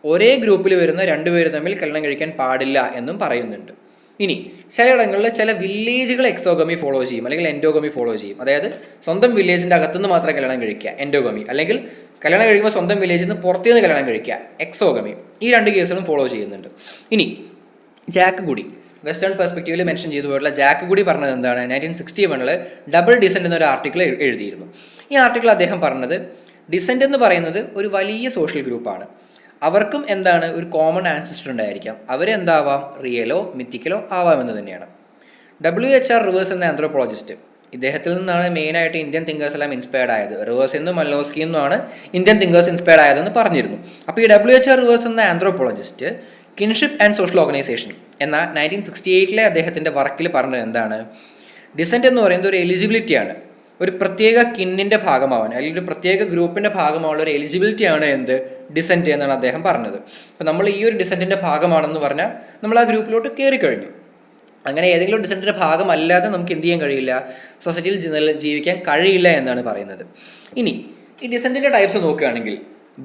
ഒരേ ഗ്രൂപ്പിൽ വരുന്ന 2 പേര് തമ്മിൽ കല്യാണം കഴിക്കാൻ പാടില്ല എന്നും പറയുന്നുണ്ട്. ഇനി ചിലയിടങ്ങളിൽ ചില വില്ലേജുകൾ എക്സോഗമി ഫോളോ ചെയ്യും അല്ലെങ്കിൽ എൻഡോഗമി ഫോളോ ചെയ്യും. അതായത് സ്വന്തം വില്ലേജിൻ്റെ അകത്തുനിന്ന് മാത്രം കല്യാണം കഴിക്കുക എൻഡോഗമി, അല്ലെങ്കിൽ കല്യാണം കഴിക്കുമ്പോൾ സ്വന്തം വില്ലേജിൽ നിന്ന് പുറത്തുനിന്ന് കല്യാണം കഴിക്കുക എക്സോഗമി. ഈ 2 കേസുകളും ഫോളോ ചെയ്യുന്നുണ്ട്. ഇനി ജാക്ക് ഗുഡി വെസ്റ്റേൺ പെർസ്പെക്റ്റീവിൽ മെൻഷൻ ചെയ്തു പോയിട്ടുള്ള ജാക്ക് ഗുഡി പറഞ്ഞത് എന്താണ്, 1961 ഡബിൾ ഡിസെൻറ്റ് എന്നൊരു ആർട്ടിക്കിൾ എഴുതിയിരുന്നു. ഈ ആർട്ടിക്കിൾ അദ്ദേഹം പറഞ്ഞത് ഡിസെൻറ്റ് എന്ന് പറയുന്നത് ഒരു വലിയ സോഷ്യൽ ഗ്രൂപ്പാണ്. അവർക്കും എന്താണ് ഒരു കോമൺ ആൻസിസ്റ്റർ ഉണ്ടായിരിക്കാം. അവരെന്താവാം, റിയലോ മിത്തിക്കലോ ആവാമെന്ന് തന്നെയാണ്. WHR റിവേഴ്സ് എന്ന ആന്ത്രോപോളജിസ്റ്റ്, ഇദ്ദേഹത്തിൽ നിന്നാണ് മെയിനായിട്ട് ഇന്ത്യൻ തിങ്കേഴ്സ് എല്ലാം ഇൻസ്പയർഡ് ആയത്. റിവേഴ്സ് എന്നും മല്ലോസ്കി എന്നുമാണ് ഇന്ത്യൻ തിങ്കേഴ്സ് ഇൻസ്പയർഡ് ആയതെന്ന് പറഞ്ഞിരുന്നു. അപ്പോൾ ഈ WHR റിവേഴ്സ് എന്ന anthropologist kinship and social organisation എന്ന 1968 അദ്ദേഹത്തിൻ്റെ വർക്കിൽ പറഞ്ഞത് എന്താണ്, ഡിസെൻറ്റ് എന്ന് പറയുന്നത് ഒരു എലിജിബിലിറ്റിയാണ്. ഒരു പ്രത്യേക കിന്നിൻ്റെ ഭാഗമാവാൻ അല്ലെങ്കിൽ ഒരു പ്രത്യേക ഗ്രൂപ്പിൻ്റെ ഭാഗമാവുള്ള ഒരു എലിജിബിലിറ്റിയാണ് എന്ത്, ഡിസെൻറ്റ് എന്നാണ് അദ്ദേഹം പറഞ്ഞത്. അപ്പോൾ നമ്മൾ ഈ ഒരു ഡിസെൻറ്റിൻ്റെ ഭാഗമാണെന്ന് പറഞ്ഞാൽ നമ്മൾ ആ ഗ്രൂപ്പിലോട്ട് കയറി കഴിഞ്ഞു. അങ്ങനെ ഏതെങ്കിലും ഡിസെൻറ്റിൻ്റെ ഭാഗമല്ലാതെ നമുക്ക് എന്ത് ചെയ്യാൻ കഴിയില്ല, സൊസൈറ്റിയിൽ ജീവിക്കാൻ കഴിയില്ല എന്നാണ് പറയുന്നത്. ഇനി ഈ ഡിസെൻറ്റിൻ്റെ ടൈപ്സ് നോക്കുകയാണെങ്കിൽ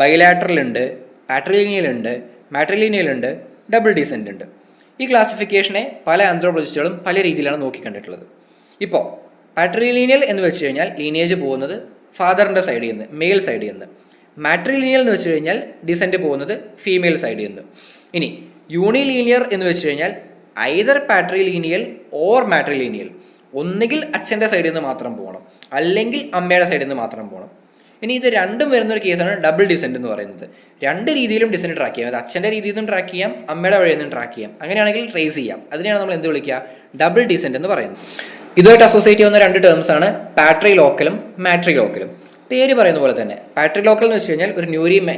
ബൈലാറ്ററൽ ഉണ്ട്, പാട്രിലീനിയൽ ഉണ്ട്, മാട്രിലീനിയൽ ഉണ്ട്, ഡബിൾ ഡിസെൻറ്റ് ഉണ്ട്. ഈ ക്ലാസിഫിക്കേഷനെ പല ആന്ത്രോപോളജിസ്റ്റുകളും പല രീതിയിലാണ് നോക്കിക്കണ്ടിട്ടുള്ളത്. ഇപ്പോൾ പാട്രിലീനിയൽ എന്ന് വെച്ച് കഴിഞ്ഞാൽ ലീനേജ് പോകുന്നത് ഫാദറിൻ്റെ സൈഡിൽ നിന്ന്, മെയിൽ സൈഡിൽ നിന്ന്. മാട്രിലീനിയൽ എന്ന് വെച്ച് കഴിഞ്ഞാൽ ഡിസെൻറ്റ് പോകുന്നത് ഫീമെയിൽ സൈഡിൽ നിന്ന്. ഇനി യൂണിലീനിയർ എന്ന് വെച്ച് കഴിഞ്ഞാൽ ഐദർ പാട്രിലീനിയൽ ഓർ മാട്രിലീനിയൽ, ഒന്നുകിൽ അച്ഛൻ്റെ സൈഡിൽ നിന്ന് മാത്രം പോകണം അല്ലെങ്കിൽ അമ്മയുടെ സൈഡിൽ നിന്ന് മാത്രം പോകണം. ഇനി ഇത് രണ്ടും വരുന്നൊരു കേസാണ് ഡബിൾ ഡിസെൻറ്റ് എന്ന് പറയുന്നത്. 2 രീതിയിലും ഡിസെൻറ്റ് ട്രാക്ക് ചെയ്യാം. അത് അച്ഛൻ്റെ രീതിയിൽ നിന്നും ട്രാക്ക് ചെയ്യാം, അമ്മയുടെ വഴിയിൽ നിന്നും ട്രാക്ക് ചെയ്യാം. അങ്ങനെയാണെങ്കിൽ ട്രേസ് ചെയ്യാം. അതിനെയാണ് നമ്മൾ എന്ത് വിളിക്കുക, ഡബിൾ ഡിസെൻറ്റ് എന്ന് പറയുന്നത്. ഇതുമായിട്ട് അസോസിയേറ്റ് ചെയ്യുന്ന 2 ടേംസാണ് പാട്രി ലോക്കലും മാട്രി ലോക്കലും. പേര് പറയുന്ന പോലെ തന്നെ പാട്രി ലോക്കൽ എന്ന് വെച്ച് കഴിഞ്ഞാൽ ഒരു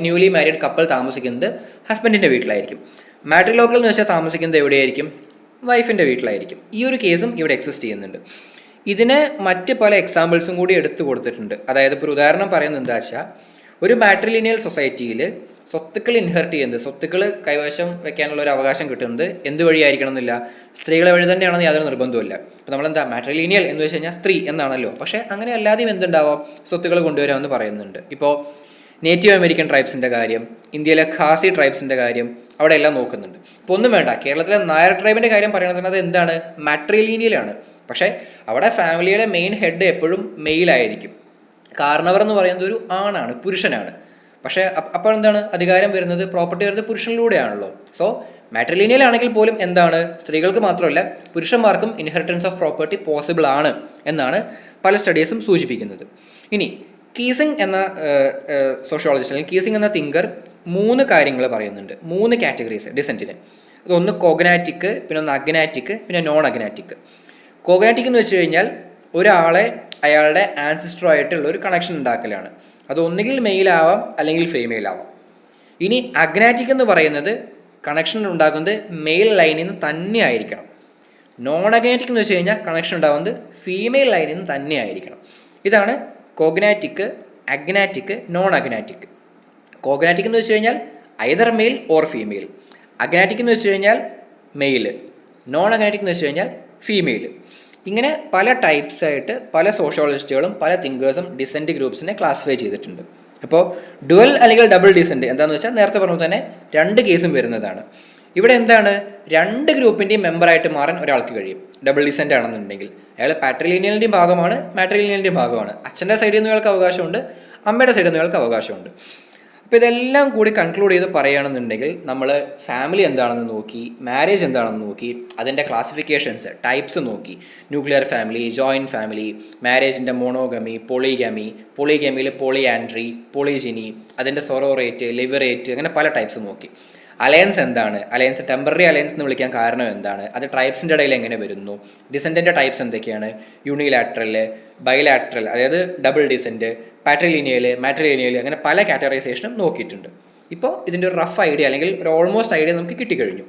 ന്യൂലി മാരീഡ് കപ്പിൾ താമസിക്കുന്നത് ഹസ്ബൻഡിൻ്റെ വീട്ടിലായിരിക്കും. മാട്രി ലോക്കൽ എന്ന് വെച്ചാൽ താമസിക്കുന്നത് എവിടെയായിരിക്കും, വൈഫിൻ്റെ വീട്ടിലായിരിക്കും. ഈ ഒരു കേസും ഇവിടെ എക്സിസ്റ്റ് ചെയ്യുന്നുണ്ട്. ഇതിന് മറ്റ് പല എക്സാമ്പിൾസും കൂടി എടുത്തു കൊടുത്തിട്ടുണ്ട്. അതായത് ഇപ്പോൾ ഒരു ഉദാഹരണം പറയുന്നത് എന്താ വെച്ചാൽ, ഒരു മാട്രിലിനിയൽ സൊസൈറ്റിയിൽ സ്വത്തുക്കൾ ഇൻഹെറിറ്റ് ചെയ്യുന്നത്, സ്വത്തുക്കൾ കൈവശം വെക്കാനുള്ള ഒരു അവകാശം കിട്ടുന്നത് എന്ത് വഴിയായിരിക്കണം എന്നില്ല, സ്ത്രീകളെ വഴി തന്നെയാണെന്ന് യാതൊരു നിർബന്ധമില്ല. അപ്പോൾ നമ്മളെന്താ മാട്രിലീനിയൽ എന്ന് വെച്ച് കഴിഞ്ഞാൽ സ്ത്രീ എന്നാണല്ലോ. പക്ഷേ അങ്ങനെ അല്ലാതെയും എന്തുണ്ടാവാം, സ്വത്തുക്കൾ കൊണ്ടുവരാമെന്ന് പറയുന്നുണ്ട്. ഇപ്പോൾ നേറ്റീവ് അമേരിക്കൻ ട്രൈബ്സിൻ്റെ കാര്യം, ഇന്ത്യയിലെ ഖാസി ട്രൈബ്സിൻ്റെ കാര്യം അവിടെ എല്ലാം നോക്കുന്നുണ്ട്. ഇപ്പോൾ ഒന്നും വേണ്ട, കേരളത്തിലെ നായർ ട്രൈബിൻ്റെ കാര്യം പറയുന്നത് അത് എന്താണ്, മാട്രിലീനിയലാണ്. പക്ഷേ അവിടെ ഫാമിലിയുടെ മെയിൻ ഹെഡ് എപ്പോഴും മെയിലായിരിക്കും. കാരണവർ എന്ന് പറയുന്നത് ഒരു ആണാണ്, പുരുഷനാണ്. പക്ഷേ അപ്പോൾ എന്താണ്, അധികാരം വരുന്നത്, പ്രോപ്പർട്ടി വരുന്നത് പുരുഷനിലൂടെയാണല്ലോ. സോ മാട്രിലീനിയൽ ആണെങ്കിൽ പോലും എന്താണ്, സ്ത്രീകൾക്ക് മാത്രമല്ല പുരുഷന്മാർക്കും ഇൻഹെറിറ്റൻസ് ഓഫ് പ്രോപ്പർട്ടി പോസിബിൾ ആണ് എന്നാണ് പല സ്റ്റഡീസും സൂചിപ്പിക്കുന്നത്. ഇനി കീസിംഗ് എന്ന സോഷ്യോളജിസ്റ്റ് അല്ലെങ്കിൽ കീസിംഗ് എന്ന തിങ്കർ 3 കാര്യങ്ങൾ പറയുന്നുണ്ട്, 3 കാറ്റഗറീസ് ഡിസെൻറ്റിന്. അതൊന്ന് കോഗ്നാറ്റിക്, പിന്നെ ഒന്ന് അഗ്നാറ്റിക്, പിന്നെ നോൺ അഗ്നാറ്റിക്. കോഗ്നാറ്റിക് എന്ന് വെച്ച് കഴിഞ്ഞാൽ ഒരാളെ അയാളുടെ ആൻസിസ്റ്ററുമായിട്ടുള്ള ഒരു കണക്ഷൻ ഉണ്ടാക്കലാണ്. അത് ഒന്നുകിൽ മെയിലാവാം അല്ലെങ്കിൽ ഫീമെയിൽ ആവാം. ഇനി അഗ്നാറ്റിക് എന്ന് പറയുന്നത് കണക്ഷൻ ഉണ്ടാക്കുന്നത് മെയിൽ ലൈനിൽ നിന്ന് തന്നെ ആയിരിക്കണം. നോൺ അഗ്നാറ്റിക് എന്ന് വെച്ച് കഴിഞ്ഞാൽ കണക്ഷൻ ഉണ്ടാകുന്നത് ഫീമെയിൽ ലൈനിൽ നിന്ന് തന്നെ ആയിരിക്കണം. ഇതാണ് കോഗ്നാറ്റിക്, അഗ്നാറ്റിക്, നോൺ അഗ്നാറ്റിക്. കോഗ്നാറ്റിക് എന്ന് വെച്ച് കഴിഞ്ഞാൽ ഐദർ മെയിൽ ഓർ ഫീമെയിൽ. അഗ്നാറ്റിക് എന്ന് വെച്ച് കഴിഞ്ഞാൽ മെയിൽ. നോൺ അഗ്നാറ്റിക് എന്ന് വെച്ച് കഴിഞ്ഞാൽ ഫീമെയിൽ. ഇങ്ങനെ പല ടൈപ്സായിട്ട് പല സോഷ്യോളജിസ്റ്റുകളും പല തിങ്കേഴ്സും ഡിസെൻറ്റ് ഗ്രൂപ്പ്സിനെ ക്ലാസിഫൈ ചെയ്തിട്ടുണ്ട്. അപ്പോൾ ഡുവൽ അല്ലെങ്കിൽ ഡബിൾ ഡിസെൻറ്റ് എന്താണെന്ന് വെച്ചാൽ നേരത്തെ പറഞ്ഞ തന്നെ 2 കേസും വരുന്നതാണ്. ഇവിടെ എന്താണ്, 2 ഗ്രൂപ്പിൻ്റെയും മെമ്പറായിട്ട് മാറാൻ ഒരാൾക്ക് കഴിയും. ഡബിൾ ഡിസെൻറ്റ് ആണെന്നുണ്ടെങ്കിൽ അയാൾ പാട്രിലീനിയലിൻ്റെയും ഭാഗമാണ്, മാട്രിലീനിയലിൻ്റെയും ഭാഗമാണ്. അച്ഛൻ്റെ സൈഡിൽ നിന്ന് അയാൾക്ക് അവകാശമുണ്ട്, അമ്മയുടെ സൈഡിൽ നിന്ന് അയാൾക്ക് അവകാശമുണ്ട്. അപ്പോൾ ഇതെല്ലാം കൂടി കൺക്ലൂഡ് ചെയ്ത് പറയുകയാണെന്നുണ്ടെങ്കിൽ നമ്മൾ ഫാമിലി എന്താണെന്ന് നോക്കി, മാരേജ് എന്താണെന്ന് നോക്കി, അതിൻ്റെ ക്ലാസിഫിക്കേഷൻസ്, ടൈപ്സ് നോക്കി. ന്യൂക്ലിയർ ഫാമിലി, ജോയിൻറ്റ് ഫാമിലി, മാരേജിൻ്റെ മോണോഗമി, പൊളിഗമി, പൊളിഗമിയിൽ പോളിയാൻഡ്രി, പോളിജിനി, അതിൻ്റെ സൊറോറേറ്റ്, ലിവറേറ്റ്, അങ്ങനെ പല ടൈപ്സ് നോക്കി. അലയൻസ് എന്താണ്, അലയൻസ് ടെമ്പററി അലയൻസ് എന്ന് വിളിക്കാൻ കാരണം എന്താണ്, അത് ട്രൈബ്സിൻ്റെ ഇടയിൽ എങ്ങനെ വരുന്നു, ഡിസെൻഡിൻ്റെ ടൈപ്സ് എന്തൊക്കെയാണ്, യൂണിലാറ്ററൽ, ബൈലാറ്ററൽ, അതായത് ഡബിൾ ഡിസെൻറ്റ്, പാട്രിലിനിയൽ, മാട്രിലിനിയൽ, അങ്ങനെ പല കാറ്റഗറൈസേഷനും നോക്കിയിട്ടുണ്ട്. ഇപ്പോൾ ഇതിൻ്റെ ഒരു റഫ് ഐഡിയ അല്ലെങ്കിൽ ഒരു ഓൾമോസ്റ്റ് ഐഡിയ നമുക്ക് കിട്ടിക്കഴിഞ്ഞു.